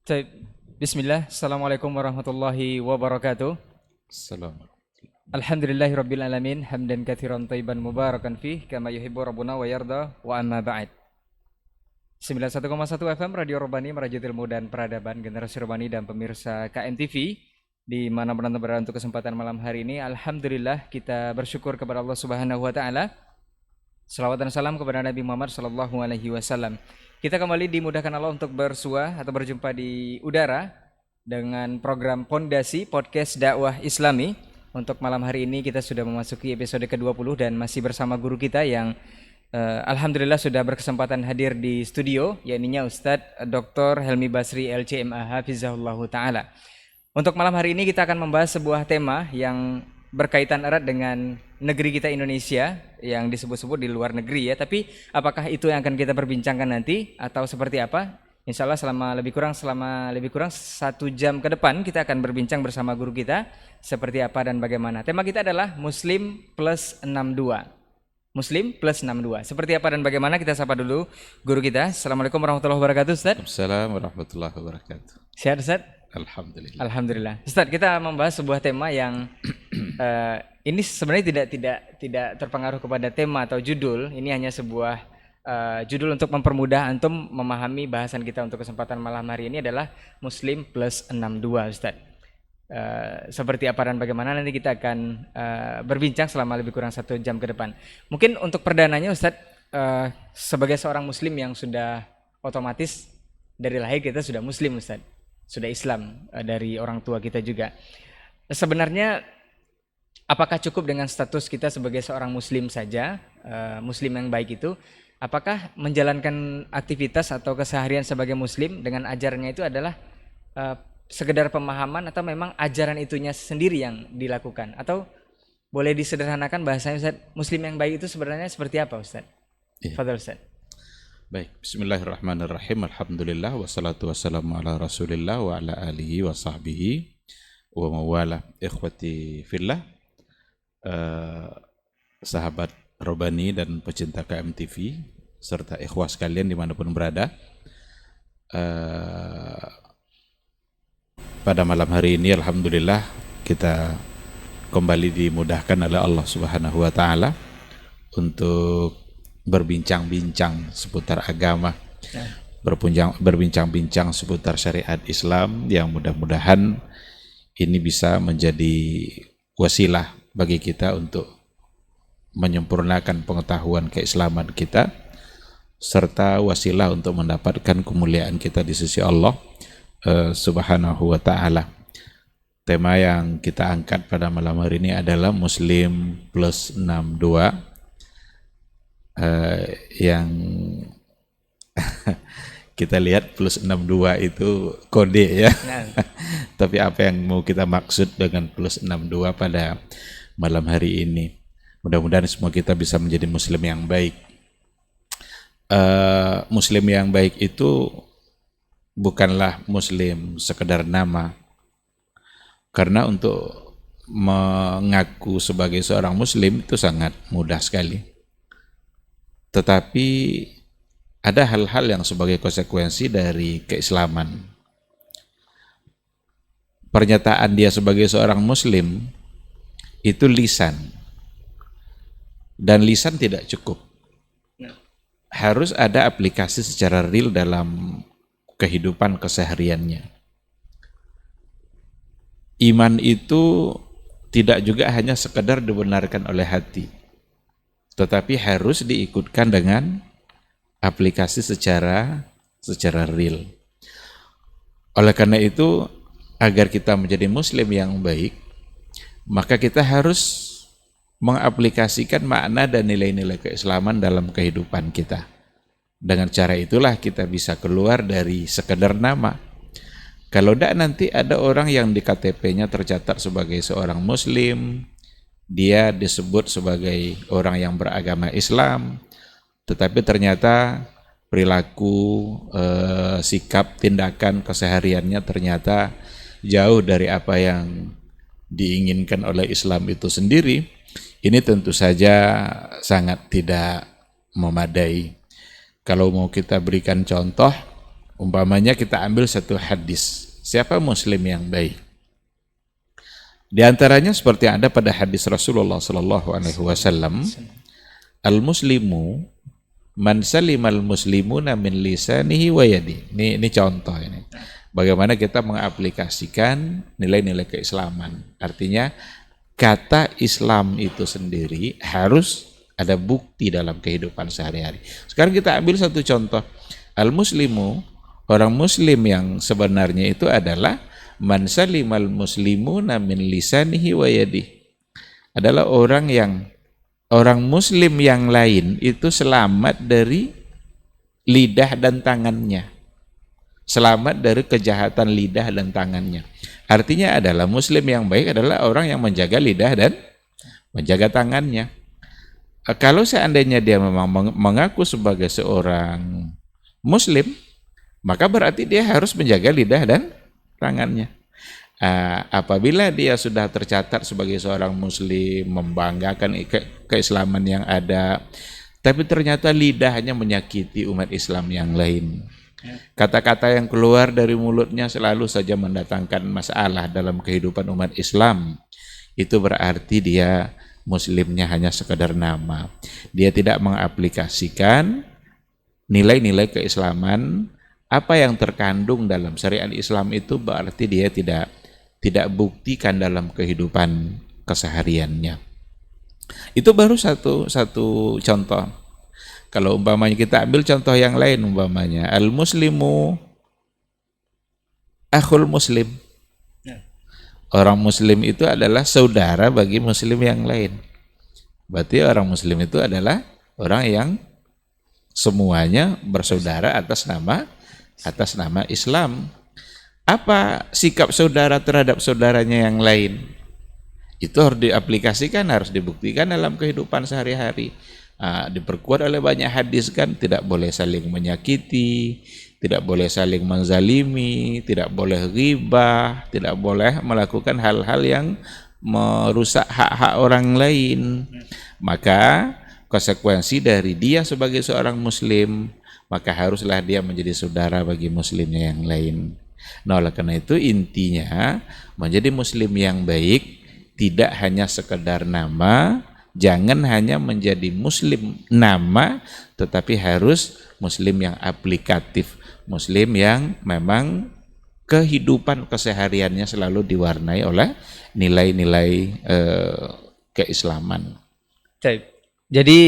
Baik. Bismillah. Assalamualaikum warahmatullahi wabarakatuh. Assalamualaikum. Alhamdulillahirabbil alamin hamdan katsiran thayyiban mubarakan fih kama yuhibbu rabbuna wa yarda wa amma ba'd. 91,1 FM Radio Robani merajut ilmu dan peradaban generasi Robani dan pemirsa KMTV di mana penonton berada untuk kesempatan malam hari ini. Alhamdulillah kita bersyukur kepada Allah Subhanahu wa taala. Salawat dan salam kepada Nabi Muhammad sallallahu alaihi wasallam. Kita kembali dimudahkan Allah untuk bersua atau berjumpa di udara dengan program Pondasi Podcast Dakwah Islami. Untuk malam hari ini kita sudah memasuki episode ke-20 dan masih bersama guru kita yang alhamdulillah sudah berkesempatan hadir di studio, yakni Ustadz Dr. Helmi Basri LCMA Hafizahullah Ta'ala. Untuk malam hari ini kita akan membahas sebuah tema yang berkaitan erat dengan negeri kita Indonesia yang disebut-sebut di luar negeri ya. Tapi apakah itu yang akan kita perbincangkan nanti atau seperti apa? Insya Allah selama lebih kurang 1 jam ke depan kita akan berbincang bersama guru kita seperti apa dan bagaimana. Tema kita adalah Muslim plus 62. Muslim plus 62. Seperti apa dan bagaimana kita sapa dulu guru kita. Assalamualaikum warahmatullahi wabarakatuh Ustaz. Assalamualaikum warahmatullahi wabarakatuh. Sehat Ustaz? Alhamdulillah. Alhamdulillah. Ustaz, kita membahas sebuah tema yang ini sebenarnya tidak terpengaruh kepada tema atau judul. Ini hanya sebuah judul untuk mempermudah antum memahami bahasan kita untuk kesempatan malam hari ini adalah Muslim plus 62 Ustaz. Seperti apa dan bagaimana nanti kita akan berbincang selama lebih kurang 1 jam ke depan. Mungkin untuk perdananya Ustaz, sebagai seorang muslim yang sudah otomatis dari lahir kita sudah muslim Ustaz, sudah Islam dari orang tua kita juga. Sebenarnya apakah cukup dengan status kita sebagai seorang muslim saja, muslim yang baik itu? Apakah menjalankan aktivitas atau keseharian sebagai muslim dengan ajarannya itu adalah sekedar pemahaman atau memang ajaran itunya sendiri yang dilakukan? Atau boleh disederhanakan bahasanya Ustaz, muslim yang baik itu sebenarnya seperti apa Ustaz? Fadhal Ustaz. Baik, bismillahirrahmanirrahim. Alhamdulillah wassalatu wassalamu ala Rasulillah wa ala alihi wa sahbihi wa mawala. Ikhwati fillah, sahabat Robani dan pecinta KMTV serta ikhwah sekalian dimanapun berada. Pada malam hari ini alhamdulillah kita kembali dimudahkan oleh Allah Subhanahu wa taala untuk berbincang-bincang seputar agama, berbincang-bincang seputar syariat Islam yang mudah-mudahan ini bisa menjadi wasilah bagi kita untuk menyempurnakan pengetahuan keislaman kita serta wasilah untuk mendapatkan kemuliaan kita di sisi Allah Subhanahu wa taala. Tema yang kita angkat pada malam hari ini adalah Muslim plus 62 yang kita lihat plus 62 itu kode ya. Tapi apa yang mau kita maksud dengan plus 62 pada malam hari ini? Mudah-mudahan semua kita bisa menjadi muslim yang baik. Muslim yang baik itu bukanlah muslim sekedar nama. Karena untuk mengaku sebagai seorang muslim itu sangat mudah sekali. Tetapi ada hal-hal yang sebagai konsekuensi dari keislaman. Pernyataan dia sebagai seorang muslim itu lisan. Dan lisan tidak cukup. Harus ada aplikasi secara real dalam kehidupan kesehariannya. Iman itu tidak juga hanya sekedar dibenarkan oleh hati, tetapi harus diikutkan dengan aplikasi secara real. Oleh karena itu, agar kita menjadi muslim yang baik, maka kita harus mengaplikasikan makna dan nilai-nilai keislaman dalam kehidupan kita. Dengan cara itulah kita bisa keluar dari sekedar nama. Kalau tidak nanti ada orang yang di KTP-nya tercatat sebagai seorang muslim, dia disebut sebagai orang yang beragama Islam, tetapi ternyata perilaku, sikap, tindakan, kesehariannya ternyata jauh dari apa yang diinginkan oleh Islam itu sendiri. Ini tentu saja sangat tidak memadai. Kalau mau kita berikan contoh, Umpamanya kita ambil satu hadis, siapa muslim yang baik? Di antaranya seperti yang ada pada hadis Rasulullah sallallahu alaihi wasallam, al-muslimu man salimal muslimuna min lisanihi wa yadi. Ini contoh ini. Bagaimana kita mengaplikasikan nilai-nilai keislaman. Artinya kata Islam itu sendiri harus ada bukti dalam kehidupan sehari-hari. Sekarang kita ambil satu contoh. Al-muslimu, orang muslim yang sebenarnya itu adalah man salimal muslimuna min lisanihi wa yadihi. Adalah orang muslim yang lain itu selamat dari lidah dan tangannya. Selamat dari kejahatan lidah dan tangannya. Artinya adalah muslim yang baik adalah orang yang menjaga lidah dan menjaga tangannya. Kalau seandainya dia memang mengaku sebagai seorang muslim, maka berarti dia harus menjaga lidah dan tangannya. Apabila dia sudah tercatat sebagai seorang muslim, membanggakan keislaman yang ada, tapi ternyata lidahnya menyakiti umat Islam yang lain. Kata-kata yang keluar dari mulutnya selalu saja mendatangkan masalah dalam kehidupan umat Islam. Itu berarti dia muslimnya hanya sekedar nama. Dia tidak mengaplikasikan nilai-nilai keislaman. Apa yang terkandung dalam syariat Islam itu berarti dia tidak buktikan dalam kehidupan kesehariannya. Itu baru satu contoh. Kalau umpamanya kita ambil contoh yang lain, umpamanya al-muslimu akhul muslim. Orang muslim itu adalah saudara bagi muslim yang lain. Berarti orang muslim itu adalah orang yang semuanya bersaudara atas nama Islam. Apa sikap saudara terhadap saudaranya yang lain? Itu harus diaplikasikan, harus dibuktikan dalam kehidupan sehari-hari. Diperkuat oleh banyak hadis kan, tidak boleh saling menyakiti, tidak boleh saling menzalimi, tidak boleh ghibah, tidak boleh melakukan hal-hal yang merusak hak-hak orang lain. Maka konsekuensi dari dia sebagai seorang muslim, maka haruslah dia menjadi saudara bagi muslimnya yang lain. Nah, oleh karena itu intinya menjadi muslim yang baik tidak hanya sekedar nama. Jangan hanya menjadi muslim nama, tetapi harus muslim yang aplikatif, muslim yang memang kehidupan kesehariannya selalu diwarnai oleh nilai-nilai keislaman. Jadi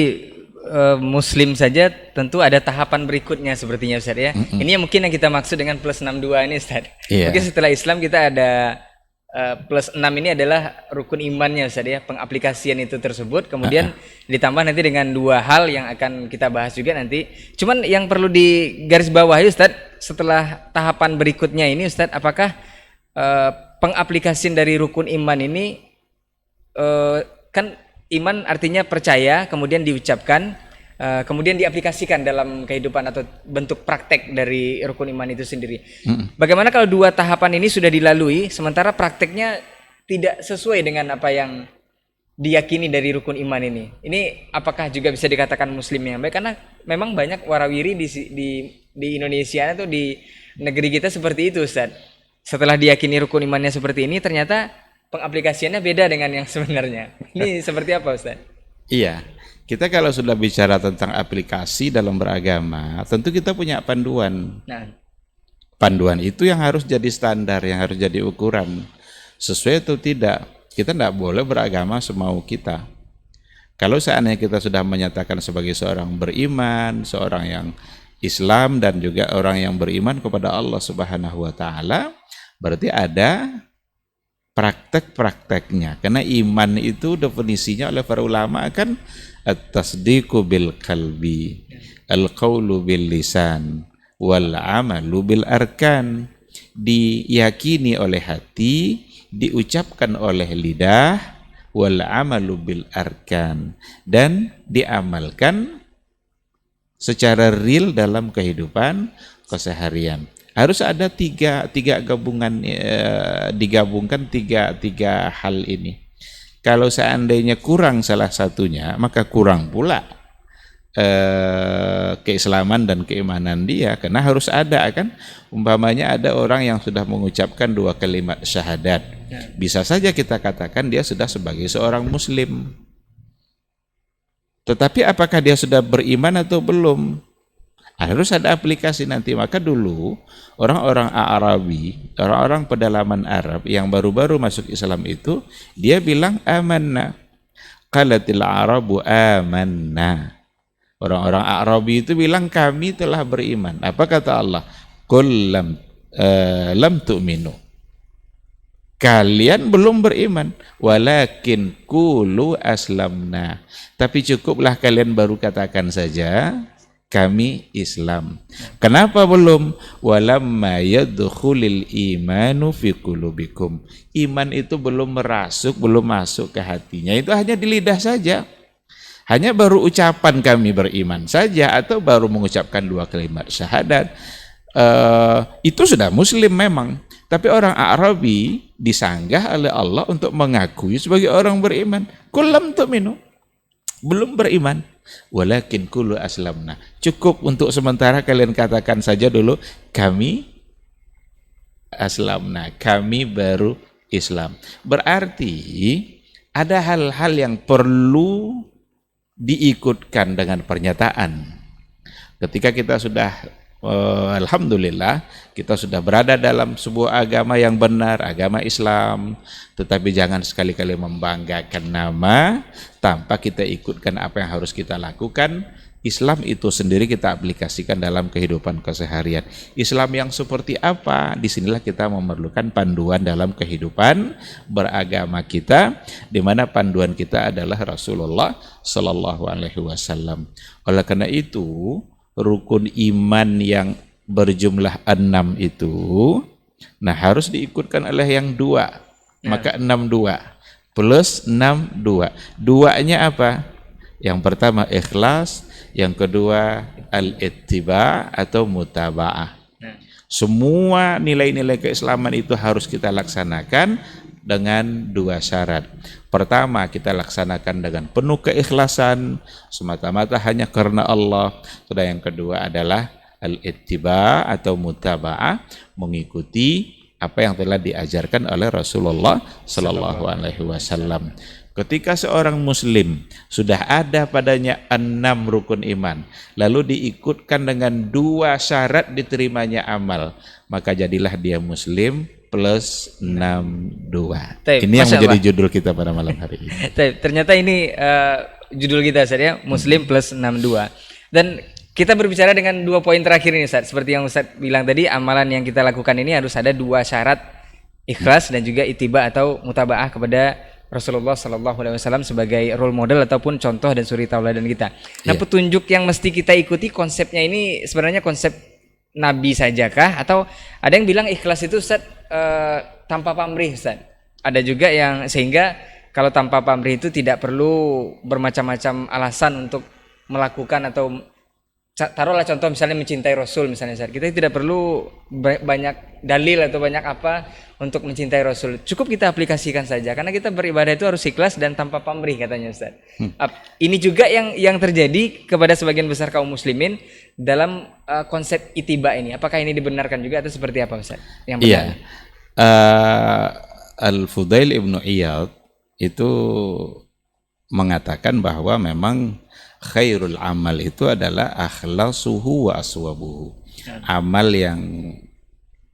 muslim saja tentu ada tahapan berikutnya sepertinya Ustaz ya. Ini yang mungkin yang kita maksud dengan plus 62 ini Ustaz. Yeah. Mungkin setelah Islam kita ada plus 6 ini adalah rukun imannya Ustaz ya, pengaplikasian itu tersebut, kemudian ditambah nanti dengan dua hal yang akan kita bahas juga nanti. Cuman yang perlu digarisbawahi Ustaz, setelah tahapan berikutnya ini Ustaz, apakah pengaplikasian dari rukun iman ini kan iman artinya percaya, kemudian diucapkan, kemudian diaplikasikan dalam kehidupan atau bentuk praktek dari rukun iman itu sendiri. Bagaimana kalau dua tahapan ini sudah dilalui, sementara prakteknya tidak sesuai dengan apa yang diyakini dari rukun iman ini? Ini apakah juga bisa dikatakan muslim yang baik? Karena memang banyak warawiri di Indonesia atau di negeri kita seperti itu Ustaz. Setelah diyakini rukun imannya seperti ini, ternyata pengaplikasiannya beda dengan yang sebenarnya. Ini seperti apa Ustaz? Iya. Kita kalau sudah bicara tentang aplikasi dalam beragama, tentu kita punya panduan. Nah, panduan itu yang harus jadi standar, yang harus jadi ukuran. Sesuai atau tidak, kita tidak boleh beragama semau kita. Kalau seandainya kita sudah menyatakan sebagai seorang beriman, seorang yang Islam dan juga orang yang beriman kepada Allah Subhanahu wa taala, berarti ada praktek-prakteknya. Karena iman itu definisinya oleh para ulama kan at-tasdiqu bil qalbi, al-qawlu bil lisan, wal amalu bil arkan. Diyakini oleh hati, diucapkan oleh lidah, wal amalu bil arkan, dan diamalkan secara real dalam kehidupan keseharian. Harus ada tiga gabungan, digabungkan tiga hal ini. Kalau seandainya kurang salah satunya, maka kurang pula keislaman dan keimanan dia, karena harus ada kan. Umpamanya ada orang yang sudah mengucapkan 2 kalimat syahadat, bisa saja kita katakan dia sudah sebagai seorang muslim, tetapi apakah dia sudah beriman atau belum, harus ada aplikasi nanti. Maka dulu orang-orang Arabi, orang-orang pedalaman Arab yang baru-baru masuk Islam itu, dia bilang amanna, qalatil arabu amanna. Orang-orang Arabi itu bilang kami telah beriman. Apa kata Allah? Qul lam tu'minu. Kalian belum beriman. Walakin qulu aslamna. Tapi cukuplah kalian baru katakan saja kami Islam. Kenapa belum? Walamma yadkhulil imanu fi qulubikum. Iman itu belum masuk ke hatinya. Itu hanya di lidah saja. Hanya baru ucapan kami beriman saja, atau baru mengucapkan 2 kalimat syahadat, itu sudah muslim memang. Tapi orang Arabi disanggah oleh Allah untuk mengakui sebagai orang beriman. Qul lam tu'minu, belum beriman. Walakin qulu aslamna. Cukup untuk sementara kalian katakan saja dulu kami aslamna, kami baru Islam. Berarti ada hal-hal yang perlu diikutkan dengan pernyataan. Ketika kita sudah alhamdulillah kita sudah berada dalam sebuah agama yang benar, agama Islam, tetapi jangan sekali-kali membanggakan nama tanpa kita ikutkan apa yang harus kita lakukan. Islam itu sendiri kita aplikasikan dalam kehidupan keseharian. Islam yang seperti apa? Disinilah kita memerlukan panduan dalam kehidupan beragama kita, di mana panduan kita adalah Rasulullah Sallallahu Alaihi Wasallam. Oleh karena itu, rukun iman yang berjumlah 6 itu, nah harus diikutkan oleh yang 2. Maka 6-2 plus 6-2. 2-nya apa? Yang pertama ikhlas, yang kedua al-ittiba atau mutaba'ah. Semua nilai-nilai keislaman itu harus kita laksanakan dengan 2 syarat. Pertama, kita laksanakan dengan penuh keikhlasan, semata-mata hanya karena Allah. Dan yang kedua adalah al-ittiba atau mutaba'ah, mengikuti apa yang telah diajarkan oleh Rasulullah Sallallahu Alaihi Wasallam. Ketika seorang muslim sudah ada padanya 6 rukun iman, lalu diikutkan dengan 2 syarat diterimanya amal, maka jadilah dia muslim plus 62. Ini yang menjadi judul kita pada malam hari ini. Ternyata ini judul kita, Ustaz, ya, muslim plus 62. Dan kita berbicara dengan 2 poin terakhir ini, Ustaz. Seperti yang Ustaz bilang tadi, amalan yang kita lakukan ini harus ada 2 syarat, ikhlas dan juga ittiba atau mutaba'ah kepada Rasulullah Sallallahu Alaihi Wasallam sebagai role model ataupun contoh dan suri tauladan kita. Nah, petunjuk yang mesti kita ikuti, konsepnya ini sebenarnya konsep Nabi sajakah, atau ada yang bilang ikhlas itu, Ustaz, tanpa pamrih, Ustaz. Ada juga yang sehingga kalau tanpa pamrih itu tidak perlu bermacam-macam alasan untuk melakukan, atau taruhlah contoh misalnya mencintai Rasul misalnya, Ustaz. Kita tidak perlu banyak dalil atau banyak apa untuk mencintai Rasul. Cukup kita aplikasikan saja, karena kita beribadah itu harus ikhlas dan tanpa pamrih, katanya, Ustaz. Ini juga yang terjadi kepada sebagian besar kaum muslimin dalam konsep ittiba ini. Apakah ini dibenarkan juga atau seperti apa, Ustaz? Yang benar. Iya. Al-Fudail ibnu Iyad itu mengatakan bahwa memang khairul amal itu adalah akhlasuhu wa aswabuhu. Amal yang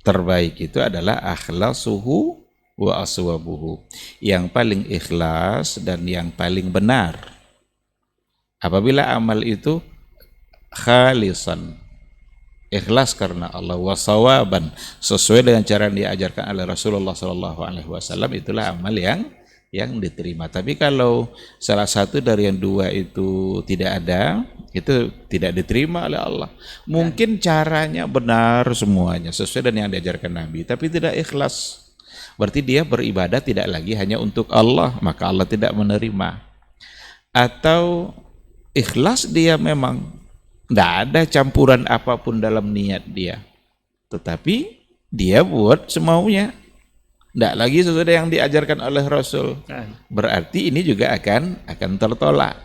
terbaik itu adalah akhlasuhu wa aswabuhu, yang paling ikhlas dan yang paling benar. Apabila amal itu khalisan, ikhlas karena Allah, wasawaban, sesuai dengan cara yang diajarkan oleh Rasulullah Sallallahu Alaihi Wasallam, itulah amal yang diterima. Tapi kalau salah satu dari yang 2 itu tidak ada, itu tidak diterima oleh Allah. Mungkin caranya benar semuanya, sesuai dengan yang diajarkan Nabi, tapi tidak ikhlas. Berarti dia beribadah tidak lagi hanya untuk Allah, maka Allah tidak menerima. Atau ikhlas dia memang tidak ada campuran apapun dalam niat dia, tetapi dia buat semaunya, tidak lagi sesuai yang diajarkan oleh Rasul. Berarti ini juga akan tertolak.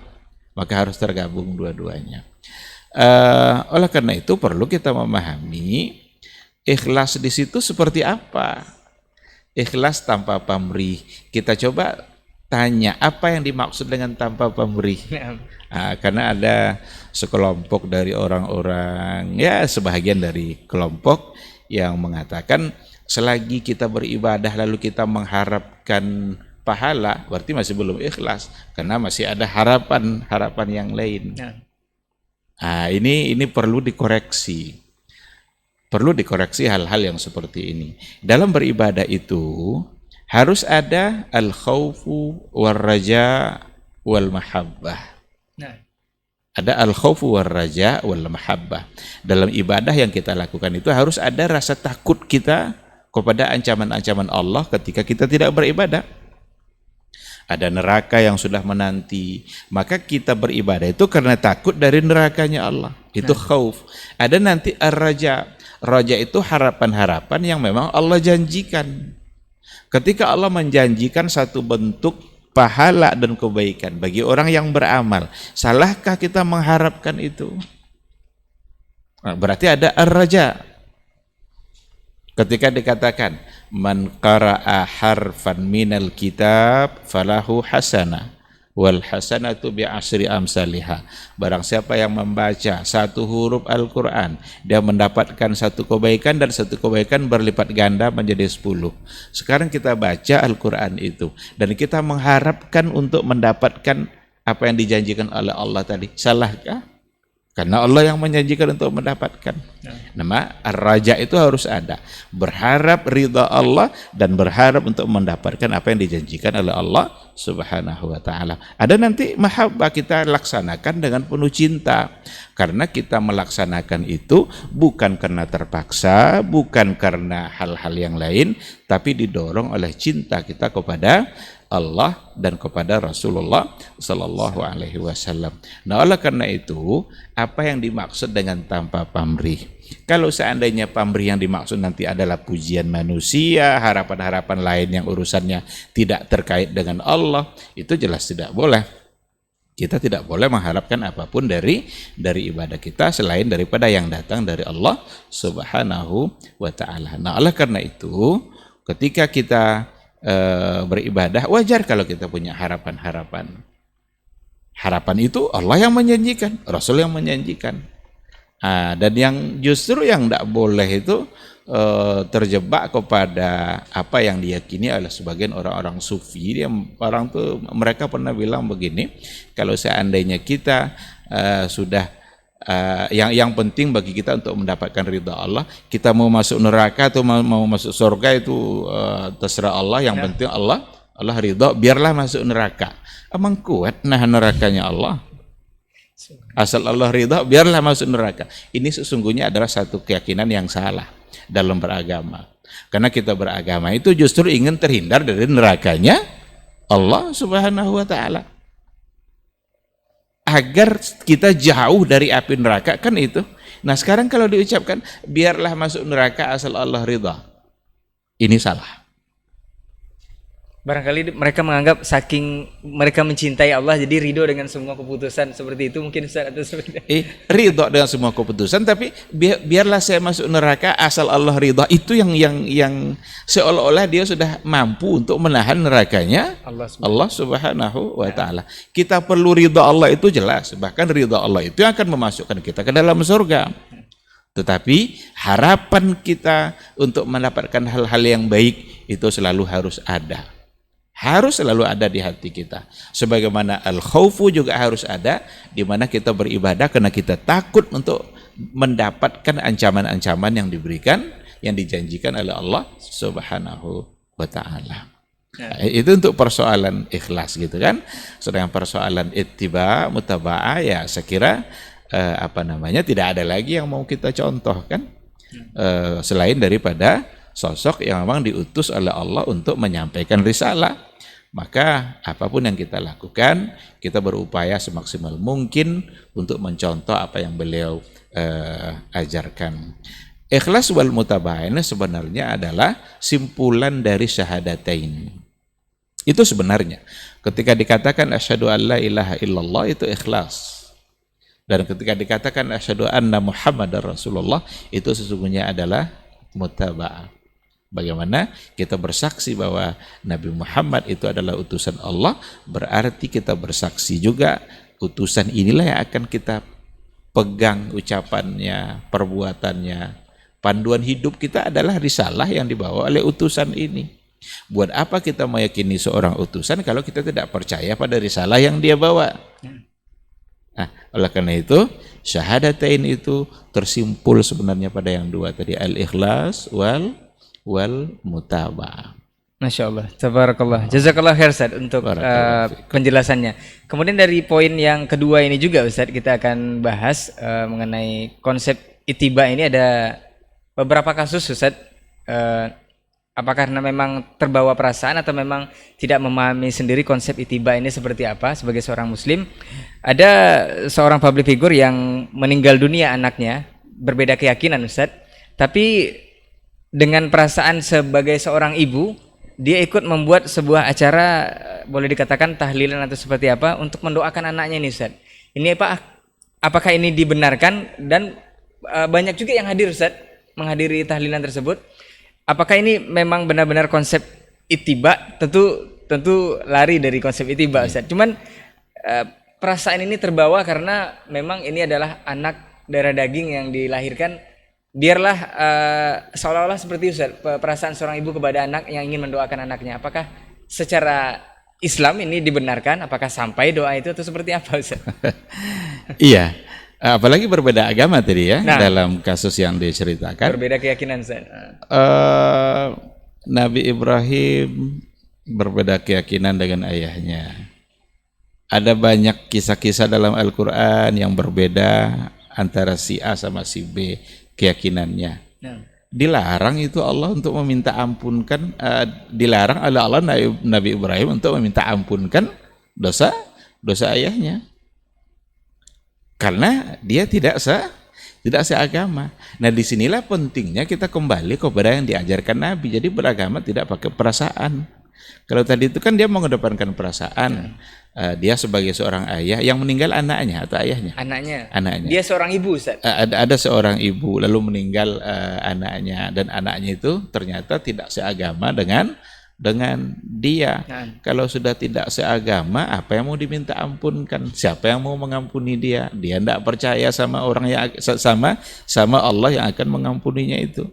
maka harus tergabung dua-duanya. Oleh karena itu perlu kita memahami ikhlas di situ seperti apa. Ikhlas tanpa pamrih. Kita coba tanya apa yang dimaksud dengan tanpa pamrih. Karena ada sekelompok dari orang-orang, ya sebahagian dari kelompok yang mengatakan selagi kita beribadah lalu kita mengharapkan pahala, berarti masih belum ikhlas karena masih ada harapan yang lain. Ini perlu dikoreksi. Perlu dikoreksi hal-hal yang seperti ini. Dalam beribadah itu harus ada al-khawfu wal-raja wal-mahabbah. Ada al-khawfu wal-raja wal-mahabbah. Dalam ibadah yang kita lakukan itu harus ada rasa takut kita kepada ancaman-ancaman Allah ketika kita tidak beribadah. Ada neraka yang sudah menanti, maka kita beribadah itu karena takut dari nerakanya Allah. Itu khauf. Ada nanti ar-raja. Raja itu harapan-harapan yang memang Allah janjikan. Ketika Allah menjanjikan satu bentuk pahala dan kebaikan bagi orang yang beramal, salahkah kita mengharapkan itu? Berarti ada ar-raja. Ketika dikatakan man qara'a harfan minal kitab falahu hasanah wal hasanatu bi asri amsalihha. Barang siapa yang membaca satu huruf Al-Qur'an, dia mendapatkan satu kebaikan dan satu kebaikan berlipat ganda menjadi 10. Sekarang kita baca Al-Qur'an itu dan kita mengharapkan untuk mendapatkan apa yang dijanjikan oleh Allah tadi. Salahkah? Karena Allah yang menjanjikan untuk mendapatkan. Nama ar-raja itu harus ada. Berharap ridha Allah dan berharap untuk mendapatkan apa yang dijanjikan oleh Allah Subhanahu wa ta'ala. Ada nanti mahabbah, kita laksanakan dengan penuh cinta. Karena kita melaksanakan itu bukan karena terpaksa, bukan karena hal-hal yang lain, tapi didorong oleh cinta kita kepada Allah dan kepada Rasulullah Sallallahu Alaihi Wasallam. Nah, oleh karena itu, apa yang dimaksud dengan tanpa pamrih? Kalau seandainya pamrih yang dimaksud nanti adalah pujian manusia, harapan-harapan lain yang urusannya tidak terkait dengan Allah, itu jelas tidak boleh. Kita tidak boleh mengharapkan apapun dari ibadah kita selain daripada yang datang dari Allah Subhanahu wa Ta'ala. Nah, oleh karena itu, ketika kita beribadah, wajar kalau kita punya harapan-harapan. Harapan itu Allah yang menjanjikan, Rasul yang menjanjikan. Dan yang justru yang tidak boleh itu terjebak kepada apa yang diyakini oleh sebagian orang-orang sufi. Orang tuh mereka pernah bilang begini, kalau seandainya kita sudah yang penting bagi kita untuk mendapatkan ridha Allah, kita mau masuk neraka atau mau masuk surga itu terserah Allah, yang penting Allah ridha, biarlah masuk neraka. Emang kuat nah nerakanya Allah? Asal Allah ridha, biarlah masuk neraka. Ini sesungguhnya adalah satu keyakinan yang salah dalam beragama. Karena kita beragama itu justru ingin terhindar dari nerakanya Allah Subhanahu wa Ta'ala, agar kita jauh dari api neraka, kan itu. Nah, sekarang kalau diucapkan biarlah masuk neraka asal Allah ridha, ini salah. Barangkali mereka menganggap saking mereka mencintai Allah jadi ridho dengan semua keputusan seperti itu mungkin Ustaz, atau seperti ridho dengan semua keputusan, tapi biarlah saya masuk neraka asal Allah ridha, itu yang seolah-olah dia sudah mampu untuk menahan nerakanya Allah Subhanahu wa Ta'ala. Kita perlu ridha Allah itu jelas, bahkan ridha Allah itu yang akan memasukkan kita ke dalam surga. Tetapi harapan kita untuk mendapatkan hal-hal yang baik itu selalu harus ada. Harus selalu ada di hati kita. Sebagaimana al-khawfu juga harus ada, di mana kita beribadah karena kita takut untuk mendapatkan ancaman-ancaman yang diberikan, yang dijanjikan oleh Allah Subhanahu wa Ta'ala. Itu untuk persoalan ikhlas gitu kan. Sedangkan persoalan ittiba, mutaba'ah, ya saya kira tidak ada lagi yang mau kita contohkan selain daripada sosok yang memang diutus oleh Allah untuk menyampaikan risalah. Maka apapun yang kita lakukan, kita berupaya semaksimal mungkin untuk mencontoh apa yang beliau ajarkan. Ikhlas wal mutaba'ah sebenarnya adalah simpulan dari syahadatain. Itu sebenarnya Ketika dikatakan asyhadu an la ilaha illallah itu ikhlas. Dan ketika dikatakan asyhadu anna Muhammadar Rasulullah itu sesungguhnya adalah mutaba'ah. Bagaimana kita bersaksi bahwa Nabi Muhammad itu adalah utusan Allah, berarti kita bersaksi juga utusan inilah yang akan kita pegang ucapannya, perbuatannya. Panduan hidup kita adalah risalah yang dibawa oleh utusan ini. Buat apa kita meyakini seorang utusan kalau kita tidak percaya pada risalah yang dia bawa? Nah, oleh karena itu, syahadatain itu tersimpul sebenarnya pada yang dua tadi, al-ikhlas wal mutaba'ah. Masya Allah, tabarakallah, jazakallah khair Ustaz untuk penjelasannya. Kemudian dari poin yang kedua ini juga Ustaz, kita akan bahas mengenai konsep ittiba ini. Ada beberapa kasus Ustaz, apakah karena memang terbawa perasaan atau memang tidak memahami sendiri konsep ittiba ini seperti apa sebagai seorang muslim. Ada seorang public figure yang meninggal dunia anaknya, berbeda keyakinan Ustaz, tapi dengan perasaan sebagai seorang ibu, dia ikut membuat sebuah acara, boleh dikatakan tahlilan atau seperti apa, untuk mendoakan anaknya ini Ustaz. Ini apakah ini dibenarkan? Dan banyak juga yang hadir Ustaz, menghadiri tahlilan tersebut. Apakah ini memang benar-benar konsep ittiba? Tentu lari dari konsep ittiba Ustaz. Cuman perasaan ini terbawa karena memang ini adalah anak darah daging yang dilahirkan. Biarlah seolah-olah seperti Ustaz, perasaan seorang ibu kepada anak yang ingin mendoakan anaknya. Apakah secara Islam ini dibenarkan? Apakah sampai doa itu atau seperti apa Ustaz? Iya, apalagi berbeda agama tadi ya, dalam kasus yang diceritakan. Berbeda keyakinan Ustaz. Nabi Ibrahim berbeda keyakinan dengan ayahnya. Ada banyak kisah-kisah dalam Al-Quran yang berbeda antara si A sama si B keyakinannya. Dilarang itu Allah untuk meminta ampunkan, dilarang oleh Allah Nabi Ibrahim untuk meminta ampunkan dosa ayahnya, karena dia tidak seagama. Nah, disinilah pentingnya kita kembali kepada yang diajarkan Nabi. Jadi beragama tidak pakai perasaan. Kalau tadi itu kan dia mengedepankan perasaan. Dia sebagai seorang ayah yang meninggal anaknya atau ayahnya? Anaknya. Dia seorang ibu Ustaz. Ada seorang ibu lalu meninggal anaknya, dan anaknya itu ternyata tidak seagama dengan dia. Kalau sudah tidak seagama, apa yang mau diminta ampunkan? Siapa yang mau mengampuni dia? Dia tidak percaya sama orang yang sama Allah yang akan mengampuninya itu.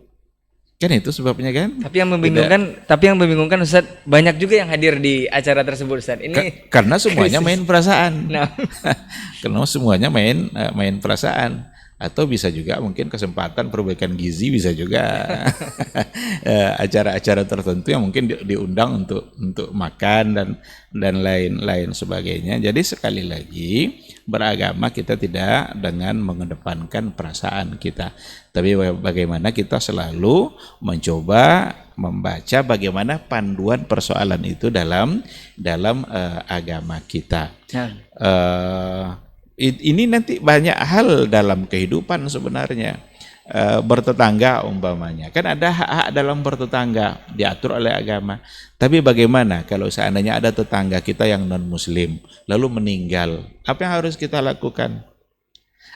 Kan itu sebabnya kan? Tapi yang membingungkan Ustaz, banyak juga yang hadir di acara tersebut Ustaz. Ini karena semuanya main perasaan. Karena semuanya main perasaan. Atau bisa juga mungkin kesempatan perbaikan gizi, bisa juga acara-acara tertentu yang mungkin diundang untuk makan dan lain-lain sebagainya. Jadi sekali lagi, beragama kita tidak dengan mengedepankan perasaan kita, tapi bagaimana kita selalu mencoba membaca bagaimana panduan persoalan itu dalam agama kita. Ini nanti banyak hal dalam kehidupan sebenarnya. Bertetangga umpamanya, kan ada hak-hak dalam bertetangga diatur oleh agama. Tapi bagaimana kalau seandainya ada tetangga kita yang non muslim lalu meninggal, apa yang harus kita lakukan?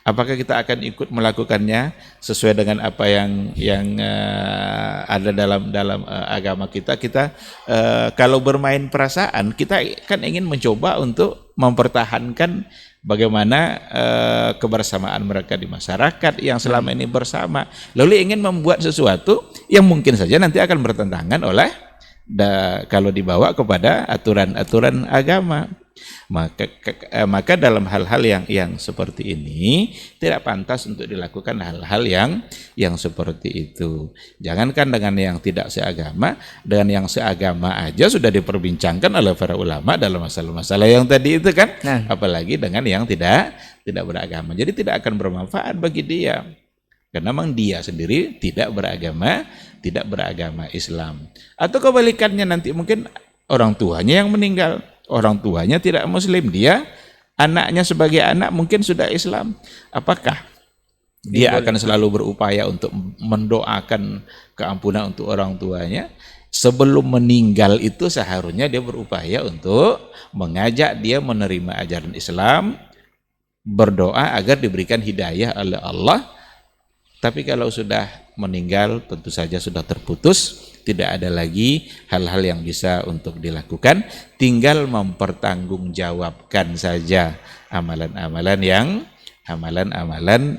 Apakah kita akan ikut melakukannya sesuai dengan apa yang ada dalam agama kita? Kita kalau bermain perasaan, kita kan ingin mencoba untuk mempertahankan bagaimana kebersamaan mereka di masyarakat yang selama ini bersama. Lalu ingin membuat sesuatu yang mungkin saja nanti akan bertentangan kalau dibawa kepada aturan-aturan agama. Maka dalam hal-hal yang seperti ini tidak pantas untuk dilakukan hal-hal yang seperti itu. Jangankan dengan yang tidak seagama, dengan yang seagama aja sudah diperbincangkan oleh para ulama dalam masalah-masalah yang tadi itu kan. Apalagi dengan yang tidak beragama. Jadi tidak akan bermanfaat bagi dia. Karena memang dia sendiri tidak beragama Islam. Atau kebalikannya, nanti mungkin orang tuanya yang meninggal, orang tuanya tidak muslim, dia anaknya sebagai anak mungkin sudah Islam. Apakah dia akan selalu berupaya untuk mendoakan keampunan untuk orang tuanya? Sebelum meninggal itu seharusnya dia berupaya untuk mengajak dia menerima ajaran Islam, berdoa agar diberikan hidayah oleh Allah. Tapi kalau sudah meninggal tentu saja sudah terputus, tidak ada lagi hal-hal yang bisa untuk dilakukan, tinggal mempertanggungjawabkan saja amalan-amalan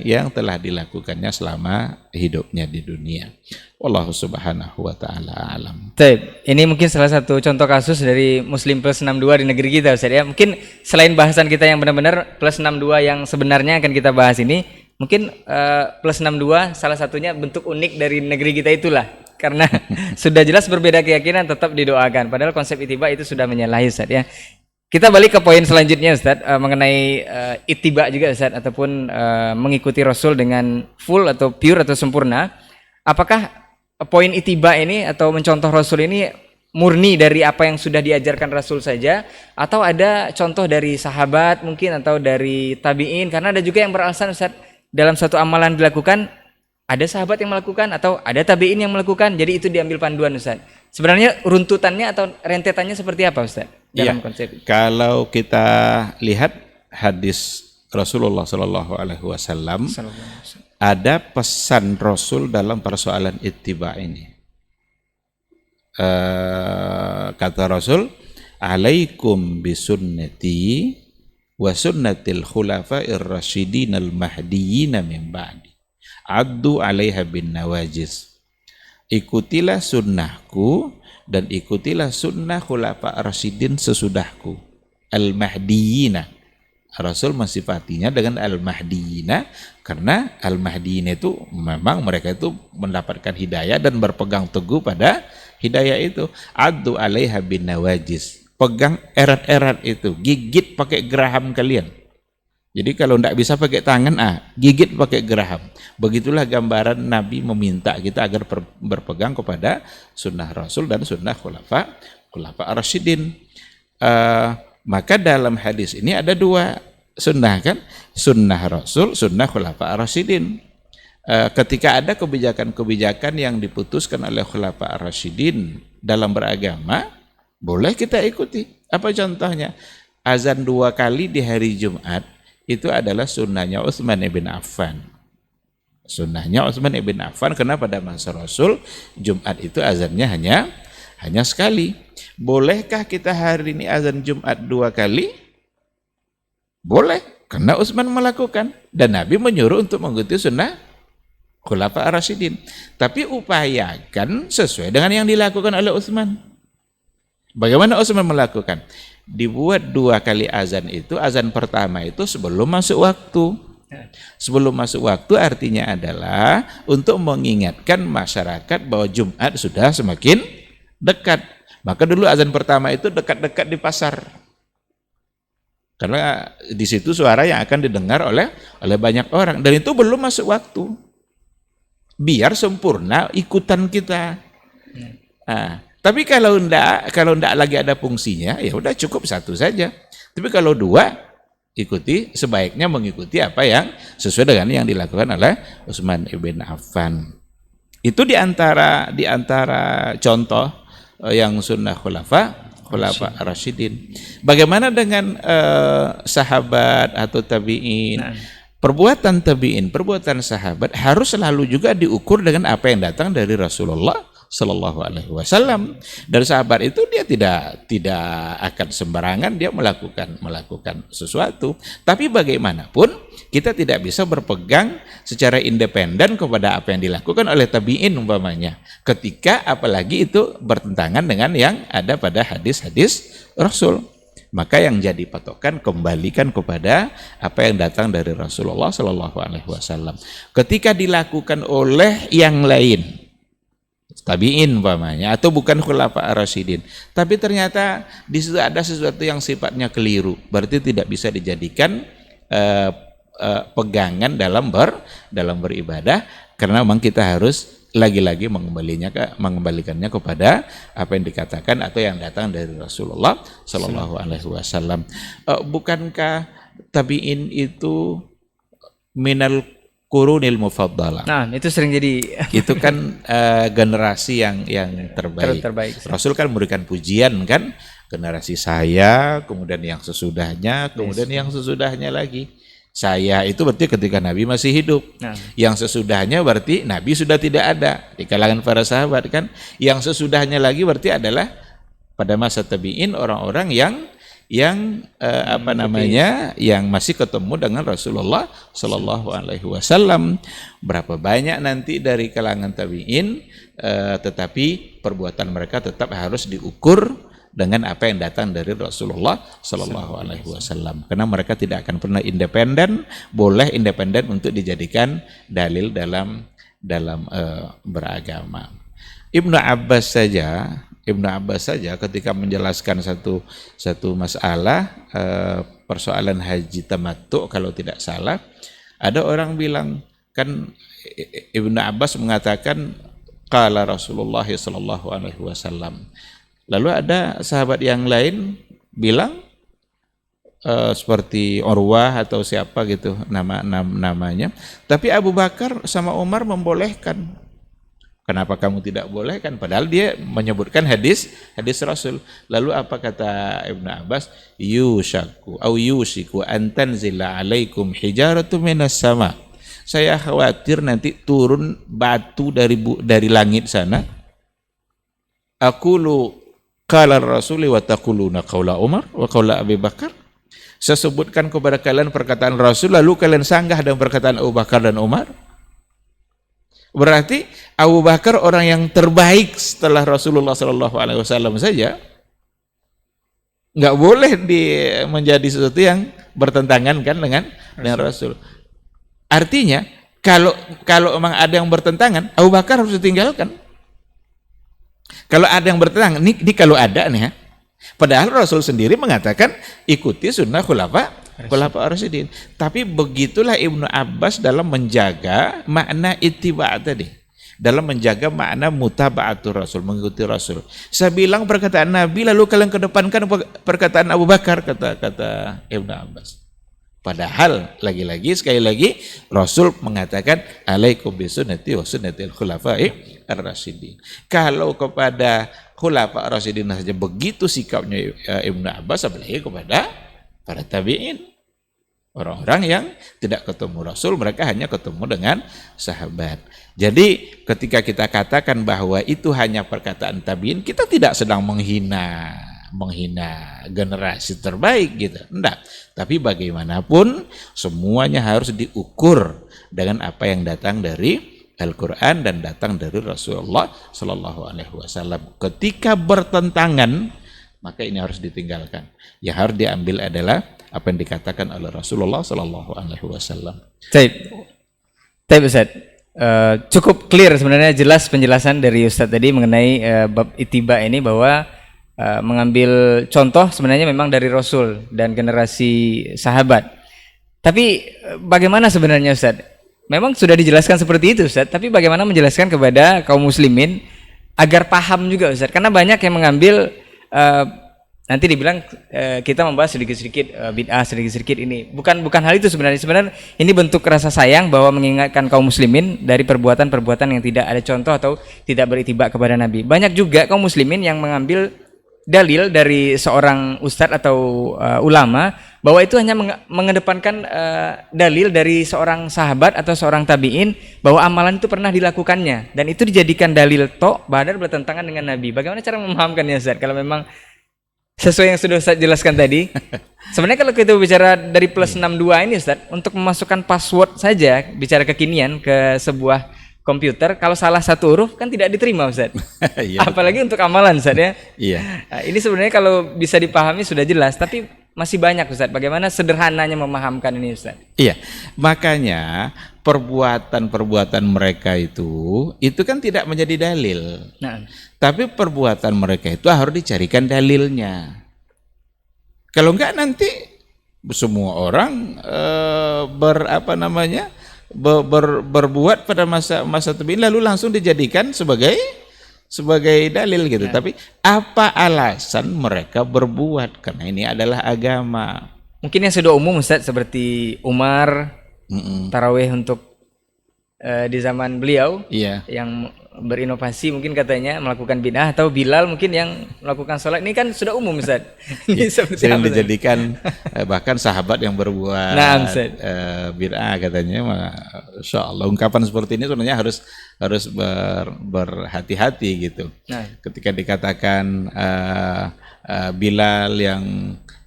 yang telah dilakukannya selama hidupnya di dunia. Wallahu subhanahu wa ta'ala alam. Baik, ini mungkin salah satu contoh kasus dari Muslim Plus 62 di negeri kita Ustaz ya. Mungkin selain bahasan kita yang benar-benar Plus 62 yang sebenarnya akan kita bahas ini, mungkin Plus 62 salah satunya bentuk unik dari negeri kita itulah. Karena sudah jelas berbeda keyakinan tetap didoakan. Padahal konsep ittiba itu sudah menyalahi Ustaz ya. Kita balik ke poin selanjutnya Ustaz, mengenai ittiba juga Ustaz, ataupun mengikuti Rasul dengan full atau pure atau sempurna. Apakah poin ittiba ini atau mencontoh Rasul ini murni dari apa yang sudah diajarkan Rasul saja, atau ada contoh dari sahabat mungkin atau dari tabi'in? Karena ada juga yang beralasan Ustaz, dalam satu amalan dilakukan ada sahabat yang melakukan atau ada tabi'in yang melakukan, jadi itu diambil panduan Ustaz. Sebenarnya runtutannya atau rentetannya seperti apa Ustaz dalam konsep? Kalau kita lihat hadis Rasulullah Shallallahu Alaihi Wasallam, ada pesan Rasul dalam persoalan ittiba ini. Kata Rasul, alaikum bisunnati wa sunnatil khulafa'ir rasyidin al-mahdiyyin min ba'di. Addu 'alaiha bin nawajiz. Ikutilah sunnahku dan ikutilah sunnah khulafa rasyidin sesudahku. Al-mahdiyina. Rasul mensifatinya dengan al-mahdiyina karena al-mahdiyina itu memang mereka itu mendapatkan hidayah dan berpegang teguh pada hidayah itu. Addu 'alaiha bin nawajiz. Pegang erat-erat itu, gigit pakai geraham kalian. Jadi kalau tidak bisa pakai tangan, gigit pakai geraham. Begitulah gambaran Nabi meminta kita agar berpegang kepada sunnah Rasul dan sunnah khulafa ar-rasyidin. Maka dalam hadis ini ada dua sunnah kan, sunnah Rasul, sunnah khulafa ar-rasyidin. Ketika ada kebijakan-kebijakan yang diputuskan oleh khulafa ar-rasyidin dalam beragama, boleh kita ikuti. Apa contohnya? Azan 2 kali di hari Jumat itu adalah sunnahnya Utsman ibn Affan. Sunnahnya Utsman ibn Affan karena pada masa Rasul Jumat itu azannya hanya sekali. Bolehkah kita hari ini azan Jumat 2 kali? Boleh, karena Utsman melakukan dan Nabi menyuruh untuk mengikuti sunnah khulafa ar-rasyidin. Tapi upayakan sesuai dengan yang dilakukan oleh Utsman. Bagaimana Utsman melakukan? Dibuat 2 kali azan itu, azan pertama itu sebelum masuk waktu. Sebelum masuk waktu artinya adalah untuk mengingatkan masyarakat bahwa Jumat sudah semakin dekat. Maka dulu azan pertama itu dekat-dekat di pasar. Karena di situ suara yang akan didengar oleh banyak orang dan itu belum masuk waktu. Biar sempurna ikutan kita. Tapi kalau enggak lagi ada fungsinya, ya udah cukup 1 saja. Tapi kalau 2, sebaiknya mengikuti apa yang sesuai dengan yang dilakukan oleh Utsman ibn Affan. Itu di antara contoh yang sunnah khulafa ar-rasyidin. Bagaimana dengan sahabat atau tabi'in? Perbuatan tabi'in, perbuatan sahabat harus selalu juga diukur dengan apa yang datang dari Rasulullah Sallallahu Alaihi Wasallam. Dan sahabat itu dia tidak akan sembarangan dia melakukan sesuatu. Tapi bagaimanapun kita tidak bisa berpegang secara independen kepada apa yang dilakukan oleh tabi'in umpamanya. Ketika apalagi itu bertentangan dengan yang ada pada hadis-hadis Rasul. Maka yang jadi patokan kembalikan kepada apa yang datang dari Rasulullah Sallallahu Alaihi Wasallam. Ketika dilakukan oleh yang lain, tabi'in umpamanya atau bukan khulafa ar-rasyidin, tapi ternyata di situ ada sesuatu yang sifatnya keliru, berarti tidak bisa dijadikan pegangan dalam beribadah, karena memang kita harus lagi-lagi mengembalikannya kepada apa yang dikatakan atau yang datang dari Rasulullah Sallallahu Alaihi Wasallam. Bukankah tabi'in itu minal qurunil mufaddalah. Nah, itu sering jadi Itu kan generasi yang terbaik. terbaik. Rasul kan memberikan pujian kan, generasi saya, kemudian yang sesudahnya, kemudian yang sesudahnya lagi. Saya itu berarti ketika Nabi masih hidup. Nah, Yang sesudahnya berarti Nabi sudah tidak ada di kalangan para sahabat kan. Yang sesudahnya lagi berarti adalah pada masa tabi'in orang-orang yang apa namanya, yang masih ketemu dengan Rasulullah Shallallahu Alaihi Wasallam. Berapa banyak nanti dari kalangan tabi'in, tetapi perbuatan mereka tetap harus diukur dengan apa yang datang dari Rasulullah Shallallahu Alaihi Wasallam. Karena mereka tidak akan pernah independen, boleh independen untuk dijadikan dalil dalam beragama. Ibnu Abbas saja ketika menjelaskan satu masalah, persoalan haji tamattu kalau tidak salah, ada orang bilang kan Ibnu Abbas mengatakan qala Rasulullah sallallahu alaihi wasallam. Lalu ada sahabat yang lain bilang seperti Urwah atau siapa gitu namanya, tapi Abu Bakar sama Umar membolehkan. Kenapa kamu tidak boleh kan? Padahal dia menyebutkan hadis Rasul. Lalu apa kata Ibnu Abbas? Yushiku an tanzila alaikum hijaratu minas sama. Saya khawatir nanti turun batu dari langit sana. Aqulu qala Rasuli wa taquluna qaula Umar wa qaula Abi Bakar. Saya sebutkan kepada kalian perkataan Rasul, lalu kalian sanggah dengan perkataan Abu Bakar dan Umar. Berarti Abu Bakar orang yang terbaik setelah Rasulullah Shallallahu Alaihi Wasallam saja nggak boleh menjadi sesuatu yang bertentangan kan dengan Rasul. Artinya kalau memang ada yang bertentangan, Abu Bakar harus ditinggalkan. Kalau ada yang bertentangan, ini kalau ada nih ya. Padahal Rasul sendiri mengatakan ikuti sunnah khulafa Rasyidin. Tapi begitulah Ibnu Abbas dalam menjaga makna ittiba' tadi, dalam menjaga makna mutaba'atur Rasul, mengikuti Rasul. Saya bilang perkataan Nabi lalu kalian kedepankan perkataan Abu Bakar, kata Ibnu Abbas. Padahal lagi-lagi sekali lagi Rasul mengatakan alaikum bisunnati wa sunnatil khulafa'i ar-rasyidin. Kalau kepada khulafa ar-rasyidin saja begitu sikapnya Ibnu Abbas, apalagi kepada para tabi'in, orang-orang yang tidak ketemu Rasul, mereka hanya ketemu dengan sahabat. Jadi ketika kita katakan bahwa itu hanya perkataan tabi'in, kita tidak sedang menghina generasi terbaik gitu, enggak. Tapi bagaimanapun semuanya harus diukur dengan apa yang datang dari Al-Quran dan datang dari Rasulullah Sallallahu Alaihi Wasallam. Ketika bertentangan, maka ini harus ditinggalkan. Yang harus diambil adalah apa yang dikatakan oleh Rasulullah Sallallahu Alaihi Wasallam. Baik Ustaz, cukup clear sebenarnya, jelas penjelasan dari Ustaz tadi mengenai bab ittiba ini, bahwa mengambil contoh sebenarnya memang dari Rasul dan generasi sahabat. Tapi bagaimana sebenarnya Ustaz? Memang sudah dijelaskan seperti itu Ustaz, tapi bagaimana menjelaskan kepada kaum muslimin agar paham juga Ustaz? Karena banyak yang mengambil nanti dibilang kita membahas sedikit-sedikit bid'ah, sedikit-sedikit ini. Bukan hal itu sebenarnya. Sebenarnya ini bentuk rasa sayang bahwa mengingatkan kaum muslimin dari perbuatan-perbuatan yang tidak ada contoh atau tidak beritibak kepada Nabi. Banyak juga kaum muslimin yang mengambil dalil dari seorang ustadz atau ulama bahwa itu hanya mengedepankan dalil dari seorang sahabat atau seorang tabi'in bahwa amalan itu pernah dilakukannya dan itu dijadikan dalil padahal bertentangan dengan Nabi. Bagaimana cara memahamkannya Ustaz kalau memang sesuai yang sudah Ustaz jelaskan tadi? Sebenarnya kalau kita bicara dari plus 62 ini Ustaz, untuk memasukkan password saja, bicara kekinian ke sebuah komputer, kalau salah satu huruf kan tidak diterima Ustaz. Iya. Apalagi untuk amalan Ustaz ya. Iya. Nah, ini sebenarnya kalau bisa dipahami sudah jelas, tapi masih banyak Ustaz. Bagaimana sederhananya memahamkan ini Ustaz? Iya. Makanya perbuatan-perbuatan mereka itu kan tidak menjadi dalil. Nah, Tapi perbuatan mereka itu harus dicarikan dalilnya. Kalau enggak nanti semua orang berbuat pada masa tabi'in lalu langsung dijadikan sebagai dalil gitu. Ya. Tapi apa alasan mereka berbuat? Karena ini adalah agama. mungkin yang sudah umum Ustaz seperti Umar, tarawih untuk di zaman beliau Iya. yang berinovasi mungkin katanya melakukan bid'ah, atau Bilal mungkin yang melakukan sholat. Ini kan sudah umum Ustaz. Ini seperti Sering apa, Ustaz? dijadikan bahkan sahabat yang berbuat Nah, Ustaz. bid'ah katanya. Masya Allah, ungkapan seperti ini sebenarnya harus berhati-hati gitu. Nah, Ketika dikatakan Bilal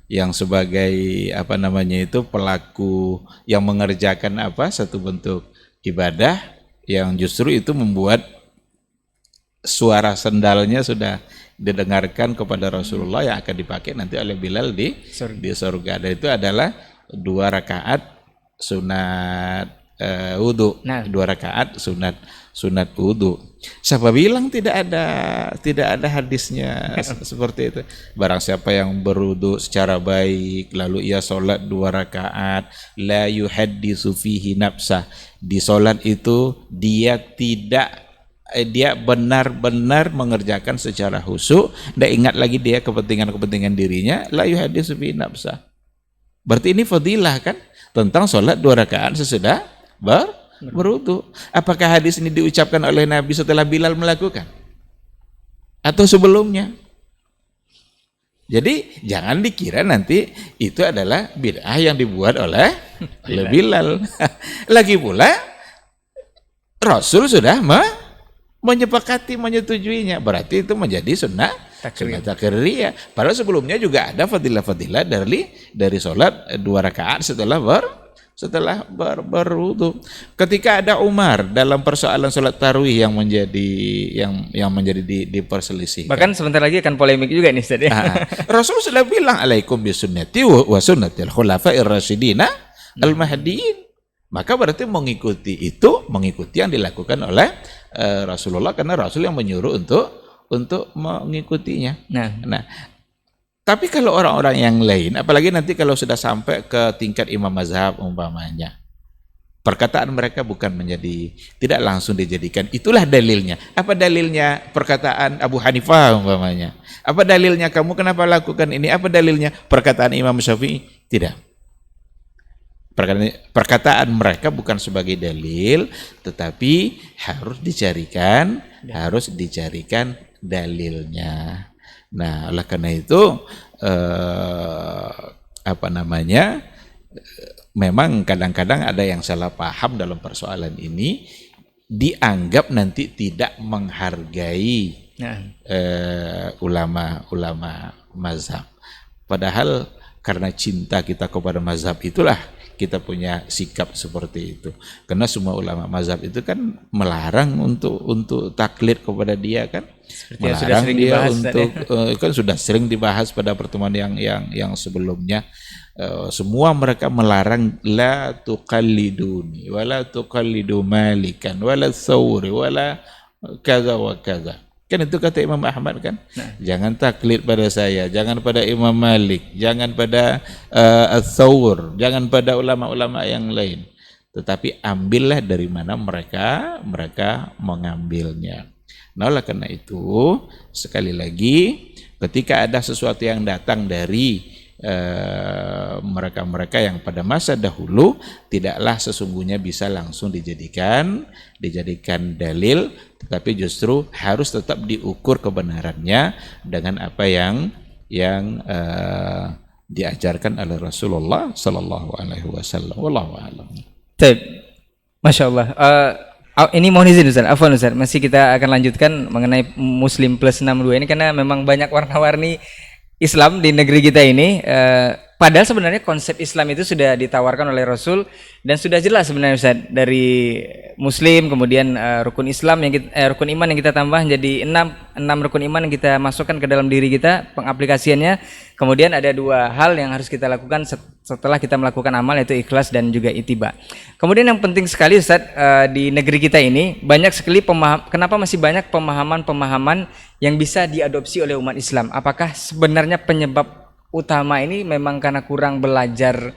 yang sebagai apa namanya itu pelaku yang mengerjakan satu bentuk ibadah yang justru itu membuat suara sendalnya sudah didengarkan kepada Rasulullah yang akan dipakai nanti oleh Bilal di surga. Dan itu adalah 2 rakaat sunat wudhu. Nah. 2 rakaat sunat wudhu. Siapa bilang tidak ada hadisnya seperti itu? Barang siapa yang berwudhu secara baik lalu ia sholat 2 rakaat, la yuhaddisu fihi nafsah. Di sholat itu dia benar-benar mengerjakan secara khusyuk, tidak ingat lagi dia kepentingan dirinya, la yuhaddisu fihi nafsah. Berarti ini fadilah kan tentang sholat 2 rakaat sesudah berwudu. Apakah hadis ini diucapkan oleh Nabi setelah Bilal melakukan atau sebelumnya? Jadi jangan dikira nanti itu adalah bid'ah yang dibuat oleh Bilal. Lagi pula Rasul sudah menyepakati, menyetujuinya. Berarti itu menjadi sunnah takriyah. Padahal sebelumnya juga ada fadilah-fadilah dari sholat 2 rakaat setelah berwudu. Ketika ada Umar dalam persoalan sholat tarawih yang menjadi diperselisihkan. bahkan sebentar lagi akan polemik juga nih Ustaz ya. Rasul sudah bilang alaikum bisunnati wa sunnatil khulafa'ir rasyidina al-mahdiyyin. Maka berarti mengikuti yang dilakukan oleh Rasulullah, karena Rasul yang menyuruh untuk mengikutinya. Nah, tapi kalau orang-orang yang lain, apalagi nanti kalau sudah sampai ke tingkat imam mazhab umpamanya, perkataan mereka tidak langsung dijadikan itulah dalilnya. Apa dalilnya perkataan Abu Hanifah umpamanya? Apa dalilnya kamu kenapa lakukan ini? Apa dalilnya perkataan Imam Syafi'i? Tidak. Perkataan mereka bukan sebagai dalil, tetapi harus dicarikan dalilnya. Nah, oleh karena itu memang kadang-kadang ada yang salah paham dalam persoalan ini, dianggap nanti tidak menghargai ulama mazhab. Padahal karena cinta kita kepada mazhab itulah kita punya sikap seperti itu. Karena semua ulama mazhab itu kan melarang untuk taklid kepada dia kan. Seperti melarang dia dibahas, untuk kan sudah sering dibahas pada pertemuan yang sebelumnya. Semua mereka melarang la tuqalliduni wala tuqallidu malikan wala thawri wala kaza wa kaza. Kan itu kata Imam Ahmad kan. Jangan taklid pada saya, jangan pada Imam Malik, jangan pada Ats-Tsawr, jangan pada ulama-ulama yang lain. Tetapi ambillah dari mana mereka mengambilnya. Nah, oleh karena itu sekali lagi ketika ada sesuatu yang datang dari mereka-mereka yang pada masa dahulu, tidaklah sesungguhnya bisa langsung dijadikan dalil, tetapi justru harus tetap diukur kebenarannya dengan apa yang diajarkan oleh Rasulullah Sallallahu Alaihi Wasallam. Wallahu a'lam. Masya Allah. Ini mohon izin Ustaz, afwan Ustaz, masih kita akan lanjutkan mengenai Muslim Plus 62 ini, karena memang banyak warna-warni Islam di negeri kita ini. Padahal sebenarnya konsep Islam itu sudah ditawarkan oleh Rasul dan sudah jelas sebenarnya Ustaz, dari Muslim, kemudian rukun Islam rukun iman yang kita tambah jadi 6 rukun iman yang kita masukkan ke dalam diri kita, pengaplikasiannya. Kemudian ada 2 hal yang harus kita lakukan setelah kita melakukan amal, yaitu ikhlas dan juga ittiba. Kemudian yang penting sekali Ustaz, di negeri kita ini banyak sekali kenapa masih banyak pemahaman-pemahaman yang bisa diadopsi oleh umat Islam? Apakah sebenarnya penyebab utama ini memang karena kurang belajar,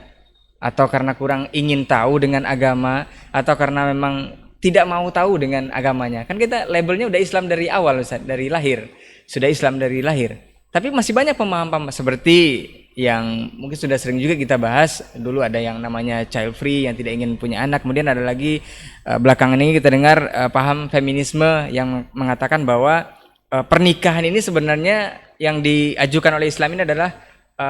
atau karena kurang ingin tahu dengan agama, atau karena memang tidak mau tahu dengan agamanya? Kan kita labelnya udah Islam dari awal Ustaz, dari lahir sudah Islam dari lahir, tapi masih banyak pemahaman seperti yang mungkin sudah sering juga kita bahas. Dulu ada yang namanya child free yang tidak ingin punya anak. Kemudian ada lagi belakangan ini kita dengar paham feminisme yang mengatakan bahwa pernikahan ini sebenarnya yang diajukan oleh Islam ini adalah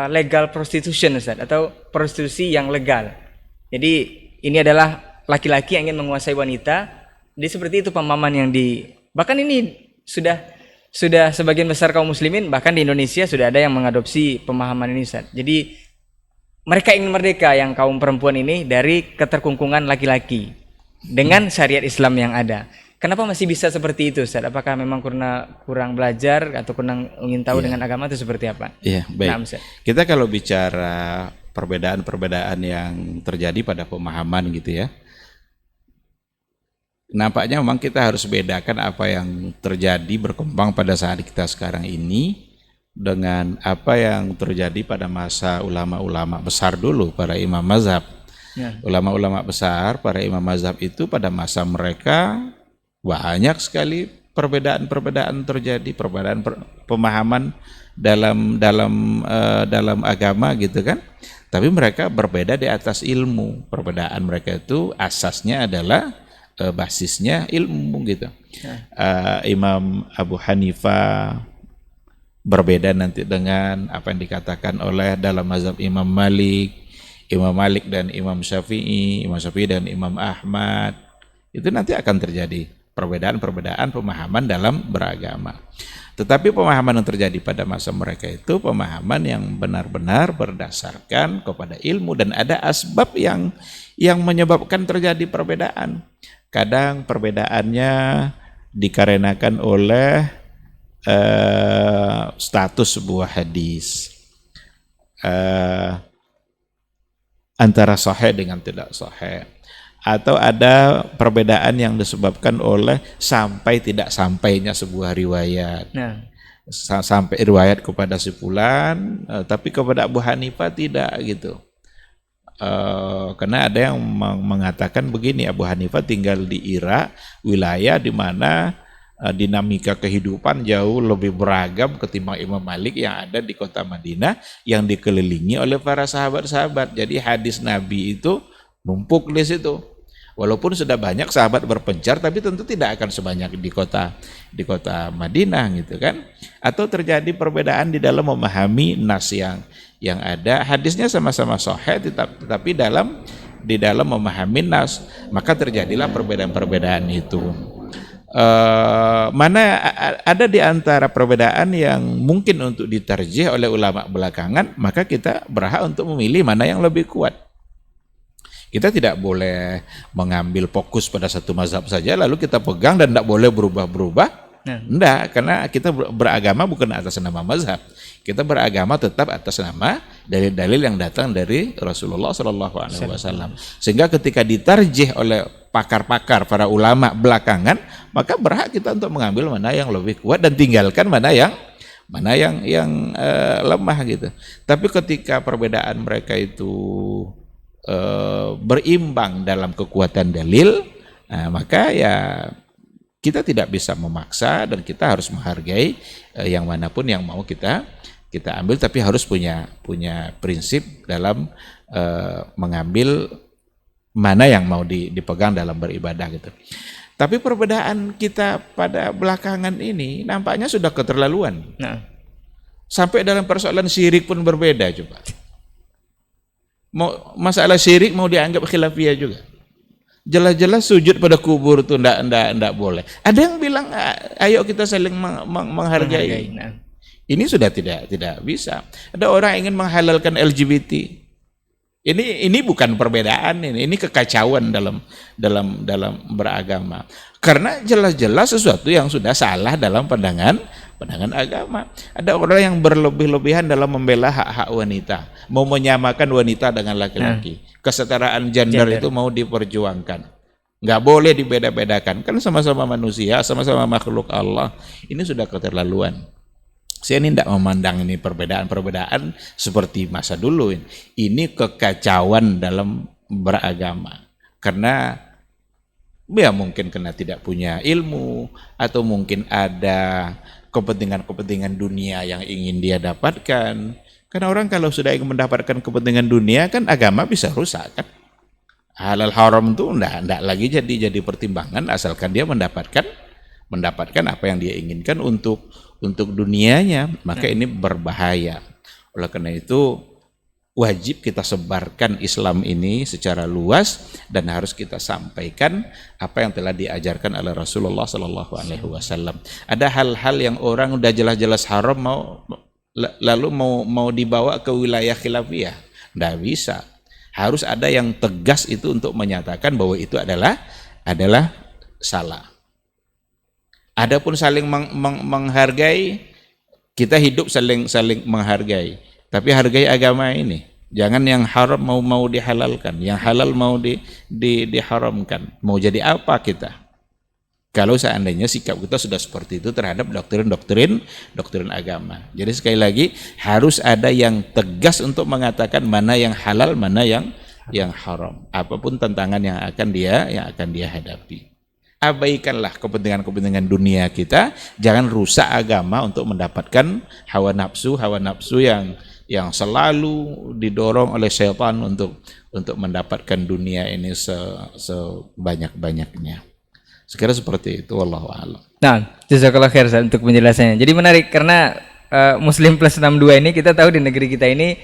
legal prostitution, Ustaz, atau prostitusi yang legal. Jadi ini adalah laki-laki yang ingin menguasai wanita. Jadi seperti itu pemahaman yang bahkan ini sudah sebagian besar kaum muslimin, bahkan di Indonesia sudah ada yang mengadopsi pemahaman ini, Ustaz. Jadi mereka ingin merdeka, yang kaum perempuan ini, dari keterkungkungan laki-laki dengan syariat Islam yang ada. Kenapa masih bisa seperti itu, Ustaz? Apakah memang karena kurang belajar atau kurang ingin tahu dengan agama itu seperti apa? Iya, baik. Nah, Ustaz. Kita kalau bicara perbedaan-perbedaan yang terjadi pada pemahaman gitu ya, nampaknya memang kita harus bedakan apa yang terjadi berkembang pada saat kita sekarang ini dengan apa yang terjadi pada masa ulama-ulama besar dulu, para imam mazhab. Ulama-ulama besar, para imam mazhab itu pada masa mereka banyak sekali perbedaan-perbedaan terjadi, perbedaan pemahaman dalam agama gitu kan. Tapi mereka berbeda di atas ilmu. Perbedaan mereka itu asasnya adalah basisnya ilmu gitu. Imam Abu Hanifah berbeda nanti dengan apa yang dikatakan oleh dalam mazhab Imam Malik dan Imam Syafi'i dan Imam Ahmad. Itu nanti akan terjadi perbedaan-perbedaan pemahaman dalam beragama. Tetapi pemahaman yang terjadi pada masa mereka itu pemahaman yang benar-benar berdasarkan kepada ilmu, dan ada asbab yang menyebabkan terjadi perbedaan. Kadang perbedaannya dikarenakan oleh status sebuah hadis, antara sahih dengan tidak sahih. Atau ada perbedaan yang disebabkan oleh sampai tidak sampainya sebuah riwayat. Sampai riwayat kepada si fulan, tapi kepada Abu Hanifah tidak gitu. Karena ada yang mengatakan begini, Abu Hanifah tinggal di Irak, wilayah di mana dinamika kehidupan jauh lebih beragam ketimbang Imam Malik yang ada di kota Madinah yang dikelilingi oleh para sahabat-sahabat. Jadi hadis Nabi itu numpuk di situ. Walaupun sudah banyak sahabat berpencar, tapi tentu tidak akan sebanyak di kota Madinah gitu kan. Atau terjadi perbedaan di dalam memahami nas yang ada. Hadisnya sama-sama sahih, tetapi di dalam memahami nas, maka terjadilah perbedaan-perbedaan itu. Mana ada di antara perbedaan yang mungkin untuk ditarjih oleh ulama belakangan, maka kita berhak untuk memilih mana yang lebih kuat. Kita tidak boleh mengambil fokus pada satu mazhab saja lalu kita pegang dan tidak boleh berubah-berubah. Enggak, karena kita beragama bukan atas nama mazhab. Kita beragama tetap atas nama dalil-dalil yang datang dari Rasulullah SAW. Sehingga ketika ditarjih oleh pakar-pakar, para ulama belakangan, maka berhak kita untuk mengambil mana yang lebih kuat dan tinggalkan mana yang lemah gitu. Tapi ketika perbedaan mereka itu berimbang dalam kekuatan dalil, maka ya kita tidak bisa memaksa dan kita harus menghargai yang manapun yang mau kita ambil, tapi harus punya prinsip dalam mengambil mana yang mau dipegang dalam beribadah gitu. Tapi perbedaan kita pada belakangan ini nampaknya sudah keterlaluan. Sampai dalam persoalan syirik pun berbeda coba. Masalah syirik mau dianggap khilafiyah juga. Jelas-jelas sujud pada kubur itu enggak boleh. Ada yang bilang ayo kita saling menghargai. Ini sudah tidak bisa. Ada orang ingin menghalalkan LGBT. Ini bukan perbedaan, ini kekacauan dalam beragama. Karena jelas-jelas sesuatu yang sudah salah dalam pandangan agama. Ada orang yang berlebih-lebihan dalam membela hak-hak wanita, mau menyamakan wanita dengan laki-laki. Kesetaraan gender itu mau diperjuangkan. Nggak boleh dibeda-bedakan. Kan sama-sama manusia, sama-sama makhluk Allah. Ini sudah keterlaluan. Saya ini tidak memandang ini perbedaan seperti masa dulu. Ini kekacauan dalam beragama. Karena ya mungkin karena tidak punya ilmu, atau mungkin ada kepentingan-kepentingan dunia yang ingin dia dapatkan, Karena orang kalau sudah ingin mendapatkan kepentingan dunia kan agama bisa rusak kan. Halal haram itu enggak lagi jadi pertimbangan asalkan dia mendapatkan apa yang dia inginkan untuk dunianya, maka ini berbahaya. Oleh karena itu wajib kita sebarkan Islam ini secara luas dan harus kita sampaikan apa yang telah diajarkan oleh Rasulullah Sallallahu Alaihi Wasallam. Ada hal-hal yang orang udah jelas-jelas haram lalu mau dibawa ke wilayah khilafiyah, nggak bisa. Harus ada yang tegas itu untuk menyatakan bahwa itu adalah salah. Adapun saling menghargai, kita hidup saling menghargai. Tapi hargai agama ini. Jangan yang haram mau dihalalkan, yang halal mau diharamkan. Mau jadi apa kita? Kalau seandainya sikap kita sudah seperti itu terhadap doktrin agama. Jadi sekali lagi harus ada yang tegas untuk mengatakan mana yang halal, mana yang haram. Apapun tantangan yang akan dia hadapi. Abaikanlah kepentingan dunia kita, jangan rusak agama untuk mendapatkan hawa nafsu yang selalu didorong oleh syaitan untuk mendapatkan dunia ini sebanyak-banyaknya. Sekira seperti itu, wallahu a'lam. Nah, jazakallah khair Ustaz untuk penjelasannya. Jadi menarik karena Muslim Plus 62 ini kita tahu di negeri kita ini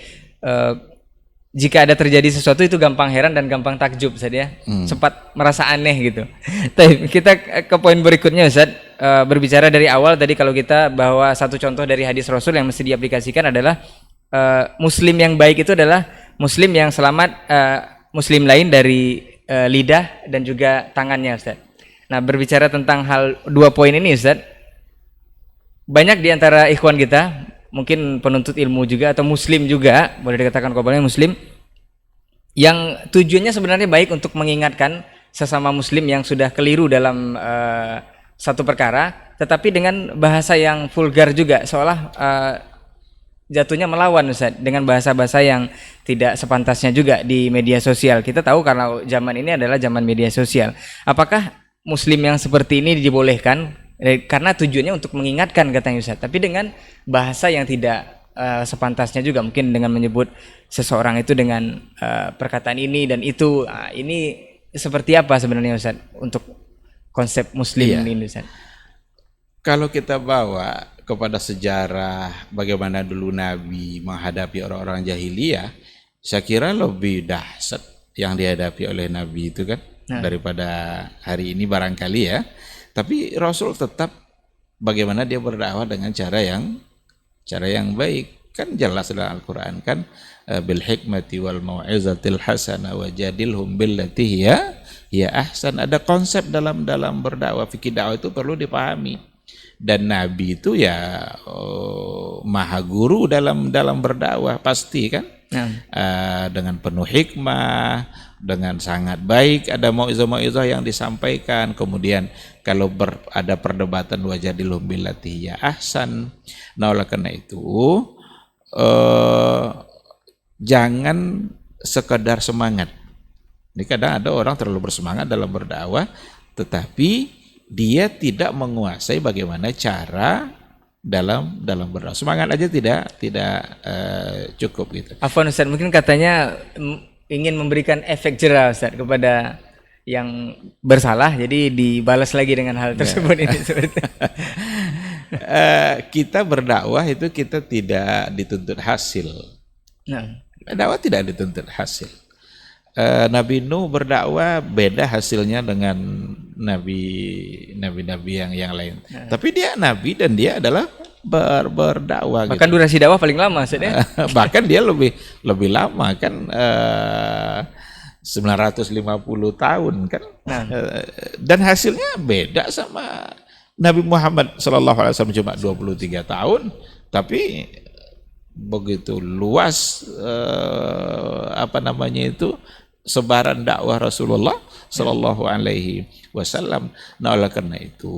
jika ada terjadi sesuatu itu gampang heran dan gampang takjub Ustaz ya. Cepat merasa aneh gitu. Tapi kita ke poin berikutnya Ustaz, berbicara dari awal tadi kalau kita bahwa satu contoh dari hadis Rasul yang mesti diaplikasikan adalah muslim yang baik itu adalah muslim yang selamat muslim lain dari lidah dan juga tangannya Ustaz. Nah, berbicara tentang hal dua poin ini Ustaz, banyak di antara ikhwan kita, mungkin penuntut ilmu juga atau muslim juga, boleh dikatakan kabarnya muslim, yang tujuannya sebenarnya baik untuk mengingatkan sesama muslim yang sudah keliru dalam satu perkara, tetapi dengan bahasa yang vulgar juga, seolah jatuhnya melawan Ustaz, dengan bahasa-bahasa yang tidak sepantasnya juga di media sosial. Kita tahu karena zaman ini adalah zaman media sosial. Apakah muslim yang seperti ini dibolehkan karena tujuannya untuk mengingatkan katanya Ustaz, tapi dengan bahasa yang tidak sepantasnya juga, mungkin dengan menyebut seseorang itu dengan perkataan ini dan itu. Ini seperti apa sebenarnya Ustaz untuk konsep muslim ini Ustaz? Kalau kita bawa kepada sejarah bagaimana dulu Nabi menghadapi orang-orang jahiliyah, saya kira lebih dahsyat yang dihadapi oleh Nabi itu kan daripada hari ini barangkali ya. Tapi Rasul tetap bagaimana dia berdakwah dengan cara yang baik. Kan jelas dalam Al-Qur'an kan, bil hikmati wal mau'izatil hasanah wajadilhum billati hiya ahsan. Ada konsep dalam berdakwah. Fikih dakwah itu perlu dipahami. Dan Nabi itu ya maha guru dalam berdakwah pasti kan. Dengan penuh hikmah, dengan sangat baik, ada mau'izah yang disampaikan. Kemudian kalau ada perdebatan wajadilhum billati hiya ahsan. Nah, oleh karena itu jangan sekedar semangat. Ini kadang ada orang terlalu bersemangat dalam berdakwah, tetapi dia tidak menguasai bagaimana cara dalam berdakwah. Semangat aja tidak cukup gitu. Afwan Ustaz, mungkin katanya ingin memberikan efek jera Ustaz kepada yang bersalah, jadi dibalas lagi dengan hal tersebut ini. Kita berdakwah itu kita tidak dituntut hasil. Dakwah tidak dituntut hasil. Nabi Nuh berdakwah beda hasilnya dengan nabi-nabi yang lain. Tapi dia nabi dan dia adalah berdakwah. Bahkan gitu. Durasi dakwah paling lama maksudnya. Bahkan dia lebih lama kan, 950 tahun kan. Dan hasilnya beda sama Nabi Muhammad SAW, cuma 23 tahun, tapi begitu luas sebaran dakwah Rasulullah Sallallahu Alaihi Wasallam. Nah, oleh karena itu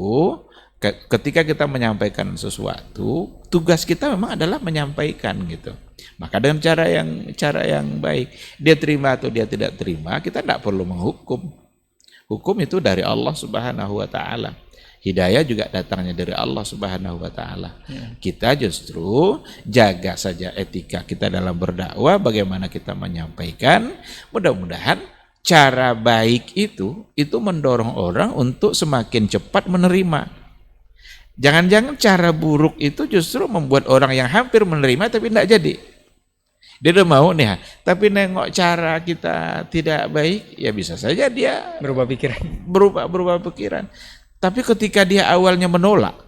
ketika kita menyampaikan sesuatu, tugas kita memang adalah menyampaikan gitu. Maka dengan cara yang baik, dia terima atau dia tidak terima, kita tidak perlu menghukum. Hukum itu dari Allah Subhanahu Wa Taala. Hidayah juga datangnya dari Allah Subhanahu wa taala. Kita justru jaga saja etika kita dalam berdakwah, bagaimana kita menyampaikan. Mudah-mudahan cara baik itu mendorong orang untuk semakin cepat menerima. Jangan-jangan cara buruk itu justru membuat orang yang hampir menerima tapi tidak jadi. Dia udah mau nih, tapi nengok cara kita tidak baik, ya bisa saja dia Berubah pikiran. berubah pikiran. Tapi ketika dia awalnya menolak,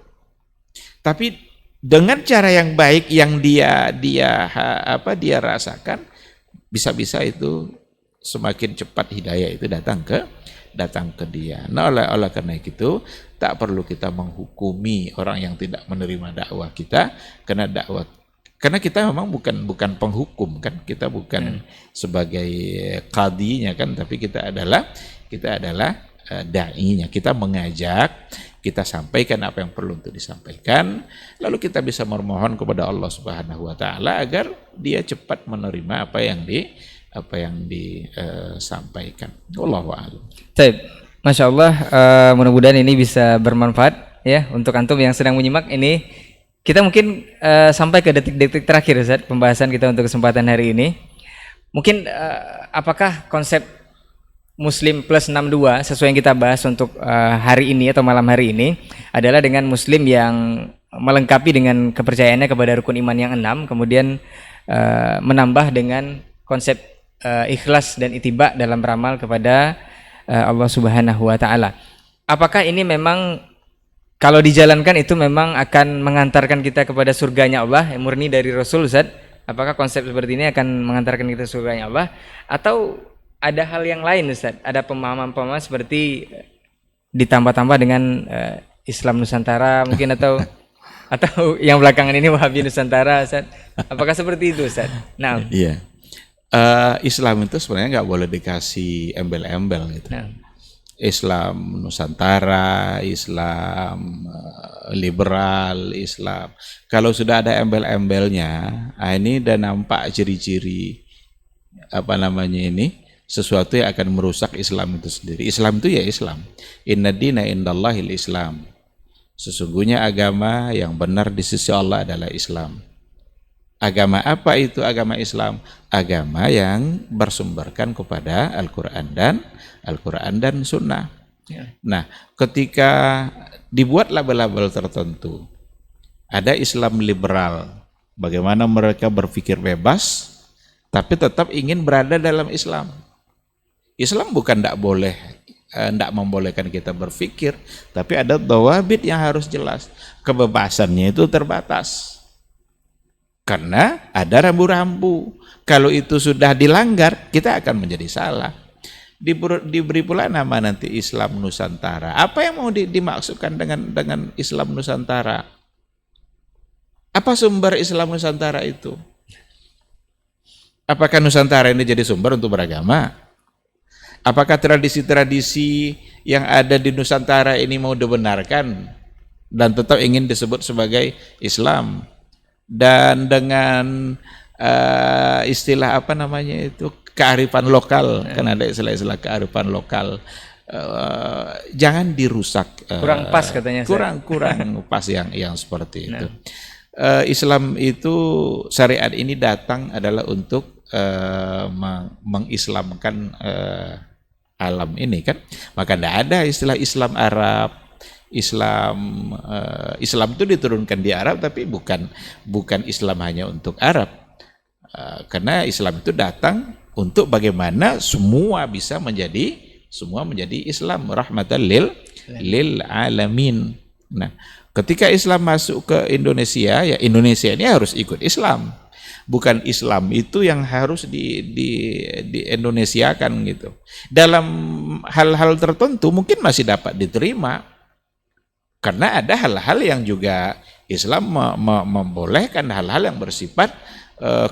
tapi dengan cara yang baik yang dia rasakan, bisa-bisa itu semakin cepat hidayah itu datang ke dia. Nah, oleh karena itu tak perlu kita menghukumi orang yang tidak menerima dakwah kita, karena kita memang bukan penghukum kan, kita bukan sebagai qadinya kan, tapi kita adalah da'inya. Kita mengajak, kita sampaikan apa yang perlu untuk disampaikan, lalu kita bisa memohon kepada Allah Subhanahu wa taala agar dia cepat menerima apa yang disampaikan. Wallahu a'lam. Baik, Masya Allah, mudah-mudahan ini bisa bermanfaat ya untuk antum yang sedang menyimak ini. Kita mungkin sampai ke detik-detik terakhir Ustaz, pembahasan kita untuk kesempatan hari ini. Mungkin apakah konsep Muslim plus 62 sesuai yang kita bahas untuk hari ini atau malam hari ini adalah dengan Muslim yang melengkapi dengan kepercayaannya kepada rukun iman yang 6, kemudian menambah dengan konsep ikhlas dan ittiba dalam beramal kepada Allah Subhanahu wa taala. Apakah ini memang kalau dijalankan itu memang akan mengantarkan kita kepada surganya Allah yang murni dari Rasul, Ustaz? Apakah konsep seperti ini akan mengantarkan kita surganya Allah atau ada hal yang lain, Ustaz? Ada pemahaman-pemahaman seperti ditambah-tambah dengan Islam Nusantara mungkin atau yang belakangan ini Wahabi Nusantara, Ustaz? Apakah seperti itu, Ustaz? Nah, iya. Islam itu sebenarnya nggak boleh dikasih embel-embel gitu. Islam Nusantara, Islam liberal, Islam. Kalau sudah ada embel-embelnya, ini udah nampak ciri-ciri sesuatu yang akan merusak Islam itu sendiri. Islam itu ya Islam. Inna dina indallahil Islam. Sesungguhnya agama yang benar di sisi Allah adalah Islam. Agama apa itu agama Islam? Agama yang bersumberkan kepada Al-Quran dan Sunnah. Nah, ketika dibuat label-label tertentu, ada Islam liberal, bagaimana mereka berpikir bebas, tapi tetap ingin berada dalam Islam. Islam bukan tidak membolehkan kita berpikir, tapi ada dhawabit yang harus jelas. Kebebasannya itu terbatas. Karena ada rambu-rambu. Kalau itu sudah dilanggar, kita akan menjadi salah. Diberi pula nama nanti Islam Nusantara. Apa yang mau dimaksudkan dengan Islam Nusantara? Apa sumber Islam Nusantara itu? Apakah Nusantara ini jadi sumber untuk beragama? Apakah tradisi-tradisi yang ada di Nusantara ini mau dibenarkan dan tetap ingin disebut sebagai Islam? Dan dengan istilah kearifan lokal, kan ada istilah kearifan lokal, jangan dirusak. Kurang pas katanya. Kurang pas yang seperti itu. Islam itu, syariat ini datang adalah untuk mengislamkan alam ini kan. Maka tidak ada istilah Islam Arab. Islam itu diturunkan di Arab, tapi bukan Islam hanya untuk Arab, karena Islam itu datang untuk bagaimana semua menjadi Islam, rahmatan lil alamin. Nah, ketika Islam masuk ke Indonesia, ya Indonesia ini harus ikut Islam, bukan Islam itu yang harus di Indonesiakan gitu. Dalam hal-hal tertentu mungkin masih dapat diterima. Karena ada hal-hal yang juga Islam membolehkan, hal-hal yang bersifat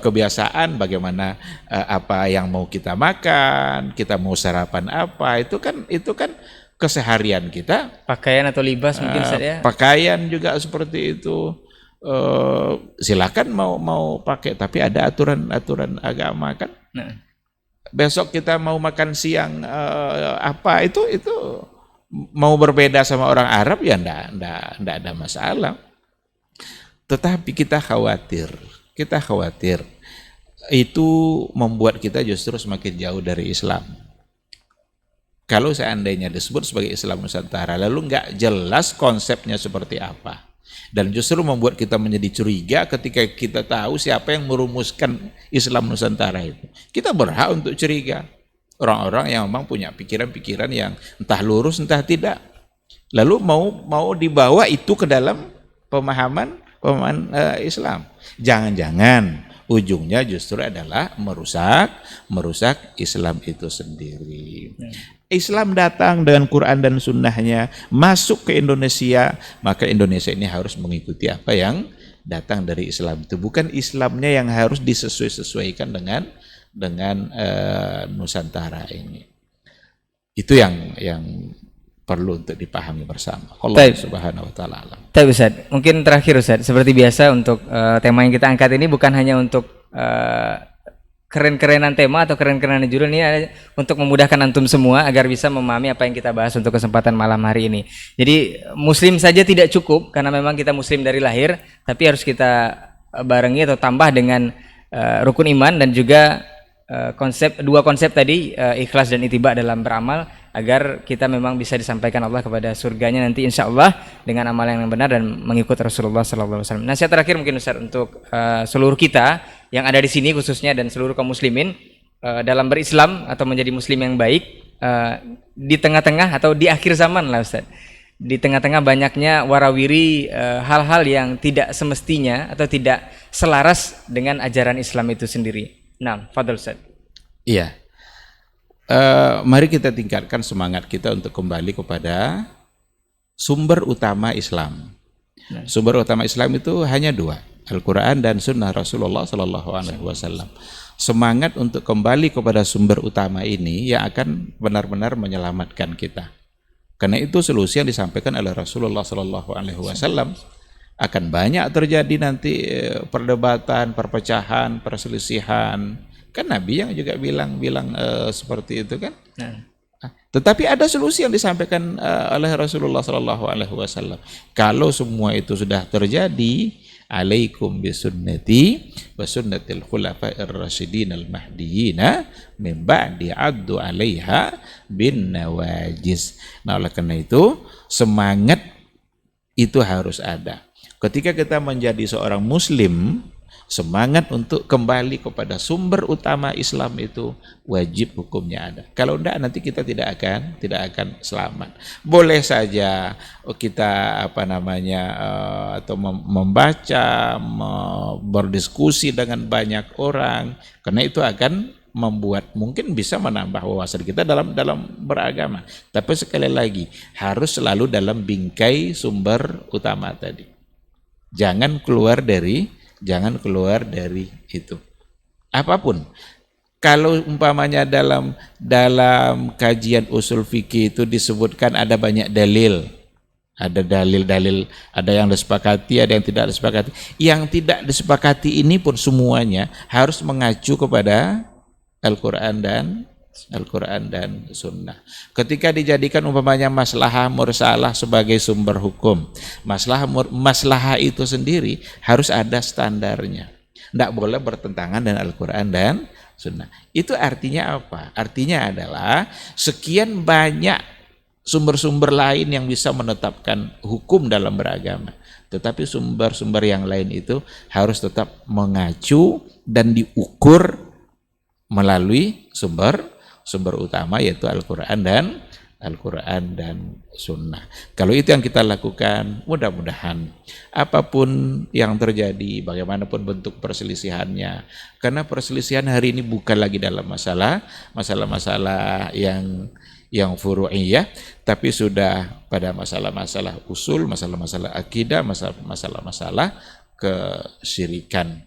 kebiasaan, bagaimana apa yang mau kita makan, kita mau sarapan apa, itu kan keseharian kita. Pakaian atau libas mungkin saya. Pakaian juga seperti itu. Silakan mau pakai, tapi ada aturan agama kan. Besok kita mau makan siang itu mau berbeda sama orang Arab ya enggak ada masalah. Tetapi kita khawatir itu membuat kita justru semakin jauh dari Islam. Kalau seandainya disebut sebagai Islam Nusantara, lalu nggak jelas konsepnya seperti apa. Dan justru membuat kita menjadi curiga ketika kita tahu siapa yang merumuskan Islam Nusantara itu. Kita berhak untuk curiga. Orang-orang yang memang punya pikiran-pikiran yang entah lurus entah tidak. Lalu mau dibawa itu ke dalam pemahaman Islam. Jangan-jangan ujungnya justru adalah merusak Islam itu sendiri. Islam datang dengan Quran dan sunnahnya masuk ke Indonesia, maka Indonesia ini harus mengikuti apa yang datang dari Islam itu. Bukan Islamnya yang harus disesuaikan dengan Nusantara ini. Itu yang perlu untuk dipahami bersama. Allah Subhanahu wa taala alam. Baik Ustaz, mungkin terakhir Ustaz, seperti biasa untuk tema yang kita angkat ini bukan hanya untuk keren-kerenan tema atau keren-kerenan judul, ini untuk memudahkan antum semua agar bisa memahami apa yang kita bahas untuk kesempatan malam hari ini. Jadi muslim saja tidak cukup karena memang kita muslim dari lahir, tapi harus kita barengi atau tambah dengan rukun iman dan juga dua konsep tadi, ikhlas dan ittiba dalam beramal, agar kita memang bisa disampaikan Allah kepada surganya nanti insya Allah dengan amalan yang benar dan mengikut Rasulullah SAW. Nasihat terakhir mungkin Ustaz untuk seluruh kita yang ada di sini khususnya dan seluruh kaum muslimin dalam berislam atau menjadi muslim yang baik di tengah-tengah atau di akhir zaman lah Ustaz. Di tengah-tengah banyaknya warawiri hal-hal yang tidak semestinya atau tidak selaras dengan ajaran Islam itu sendiri. Nah, fadhil Ustaz. Iya. Mari kita tingkatkan semangat kita untuk kembali kepada sumber utama Islam. Sumber utama Islam itu hanya dua, Al-Quran dan Sunnah Rasulullah Sallallahu Alaihi Wasallam. Semangat untuk kembali kepada sumber utama ini yang akan benar-benar menyelamatkan kita. Karena itu solusi yang disampaikan oleh Rasulullah Sallallahu Alaihi Wasallam. Akan banyak terjadi nanti perdebatan, perpecahan, perselisihan. Kan Nabi yang juga bilang seperti itu kan. Tetapi ada solusi yang disampaikan oleh Rasulullah Sallallahu Alaihi Wasallam. Kalau semua itu sudah terjadi, alaikum bisunnati wa sunnatil khulafa'ir rasyidin al-mahdiyyin min ba'di 'addu 'alaiha bin nawajiz. Nah, oleh karena itu semangat itu harus ada. Ketika kita menjadi seorang muslim, semangat untuk kembali kepada sumber utama Islam itu wajib hukumnya ada. Kalau tidak nanti kita tidak akan selamat. Boleh saja kita atau membaca, berdiskusi dengan banyak orang, karena itu akan membuat mungkin bisa menambah wawasan kita dalam beragama. Tapi sekali lagi harus selalu dalam bingkai sumber utama tadi. Jangan keluar dari itu. Apapun. Kalau umpamanya dalam kajian usul fikih itu disebutkan ada banyak dalil. Ada dalil-dalil, ada yang disepakati, ada yang tidak disepakati. Yang tidak disepakati ini pun semuanya harus mengacu kepada Al-Quran dan Sunnah. Ketika dijadikan umpamanya maslahah mursalah sebagai sumber hukum, maslahah itu sendiri harus ada standarnya. Tidak boleh bertentangan dengan Al-Quran dan Sunnah. Itu artinya apa? Artinya adalah sekian banyak sumber-sumber lain yang bisa menetapkan hukum dalam beragama. Tetapi sumber-sumber yang lain itu harus tetap mengacu dan diukur melalui sumber utama yaitu Al-Quran dan Sunnah. Kalau itu yang kita lakukan, mudah-mudahan apapun yang terjadi, bagaimanapun bentuk perselisihannya, karena perselisihan hari ini bukan lagi dalam masalah-masalah yang furu'iyah, tapi sudah pada masalah-masalah usul, masalah-masalah akidah, masalah-masalah kesyirikan.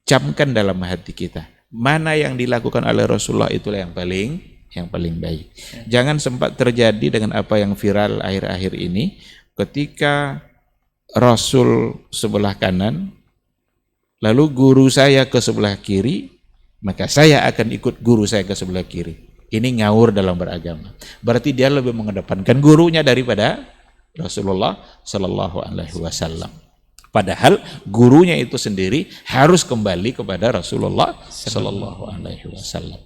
Camkan dalam hati kita, mana yang dilakukan oleh Rasulullah itulah yang paling baik. Jangan sempat terjadi dengan apa yang viral akhir-akhir ini, ketika Rasul sebelah kanan, lalu guru saya ke sebelah kiri, maka saya akan ikut guru saya ke sebelah kiri. ini ngawur dalam beragama. Berarti dia lebih mengedepankan gurunya daripada Rasulullah Shallallahu Alaihi Wasallam. Padahal gurunya itu sendiri harus kembali kepada Rasulullah Shallallahu Alaihi Wasallam.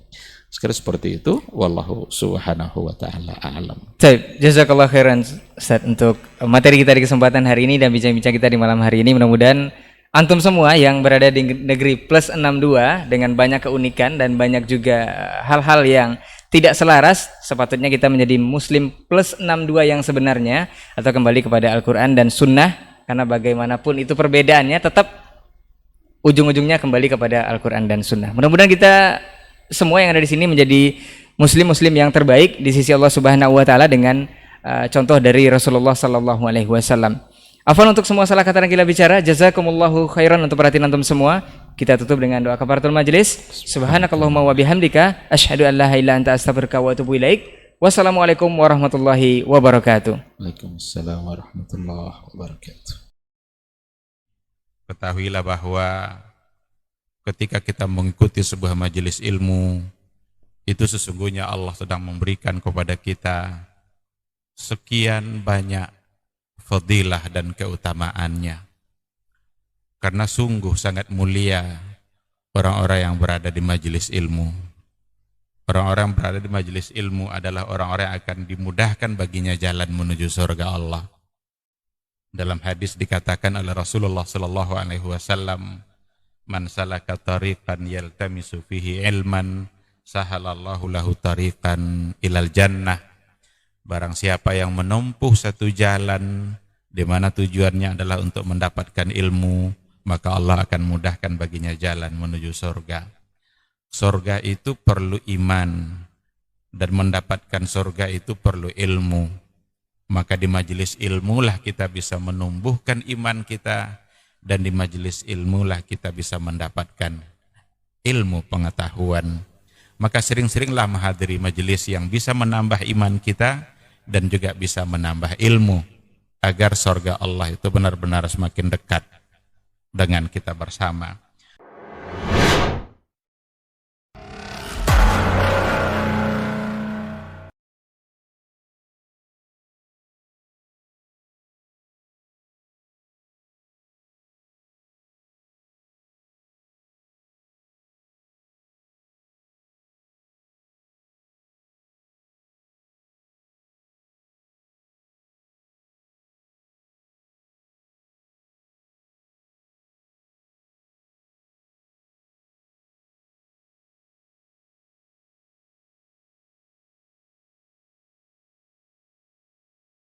Sekarang seperti itu. Wallahu subhanahu wa ta'ala a'lam. Baik, jazakallah khairan Ustaz untuk materi kita di kesempatan hari ini dan bincang-bincang kita di malam hari ini. Mudah-mudahan antum semua yang berada di negeri plus 62 dengan banyak keunikan dan banyak juga hal-hal yang tidak selaras, sepatutnya kita menjadi muslim plus 62 yang sebenarnya, atau kembali kepada Al-Quran dan Sunnah. Karena bagaimanapun itu perbedaannya, tetap ujung-ujungnya kembali kepada Al-Quran dan Sunnah. Mudah-mudahan kita semua yang ada di sini menjadi muslim-muslim yang terbaik di sisi Allah Subhanahu Wa Taala dengan contoh dari Rasulullah Sallallahu Alaihi Wasallam. Afwan untuk semua salah kata dan gila bicara. Jazakumullahu khairan untuk perhatian antum semua. Kita tutup dengan doa kafaratul majlis. Subhanakallahumma wa bihamdika asyhadu an la ilaha illa anta astaghfiruka wa atubu ilaik. Wassalamualaikum warahmatullahi wabarakatuh. Waalaikumsalam warahmatullahi wabarakatuh. Ketahuilah bahwa ketika kita mengikuti sebuah majelis ilmu, itu sesungguhnya Allah sedang memberikan kepada kita sekian banyak fadilah dan keutamaannya. Karena sungguh sangat mulia orang-orang yang berada di majelis ilmu. Orang-orang yang berada di majelis ilmu adalah orang-orang yang akan dimudahkan baginya jalan menuju surga Allah. Dalam hadis dikatakan oleh Rasulullah sallallahu alaihi wasallam, "Man salaka tariqan yaltamisu fihi ilman, sahalallahu lahu tariqan ilal jannah." Barang siapa yang menempuh satu jalan di mana tujuannya adalah untuk mendapatkan ilmu, maka Allah akan mudahkan baginya jalan menuju surga. Surga itu perlu iman, dan mendapatkan surga itu perlu ilmu. Maka di majelis ilmu lah kita bisa menumbuhkan iman kita, dan di majelis ilmu lah kita bisa mendapatkan ilmu pengetahuan. Maka sering-seringlah menghadiri majelis yang bisa menambah iman kita dan juga bisa menambah ilmu, agar surga Allah itu benar-benar semakin dekat dengan kita bersama.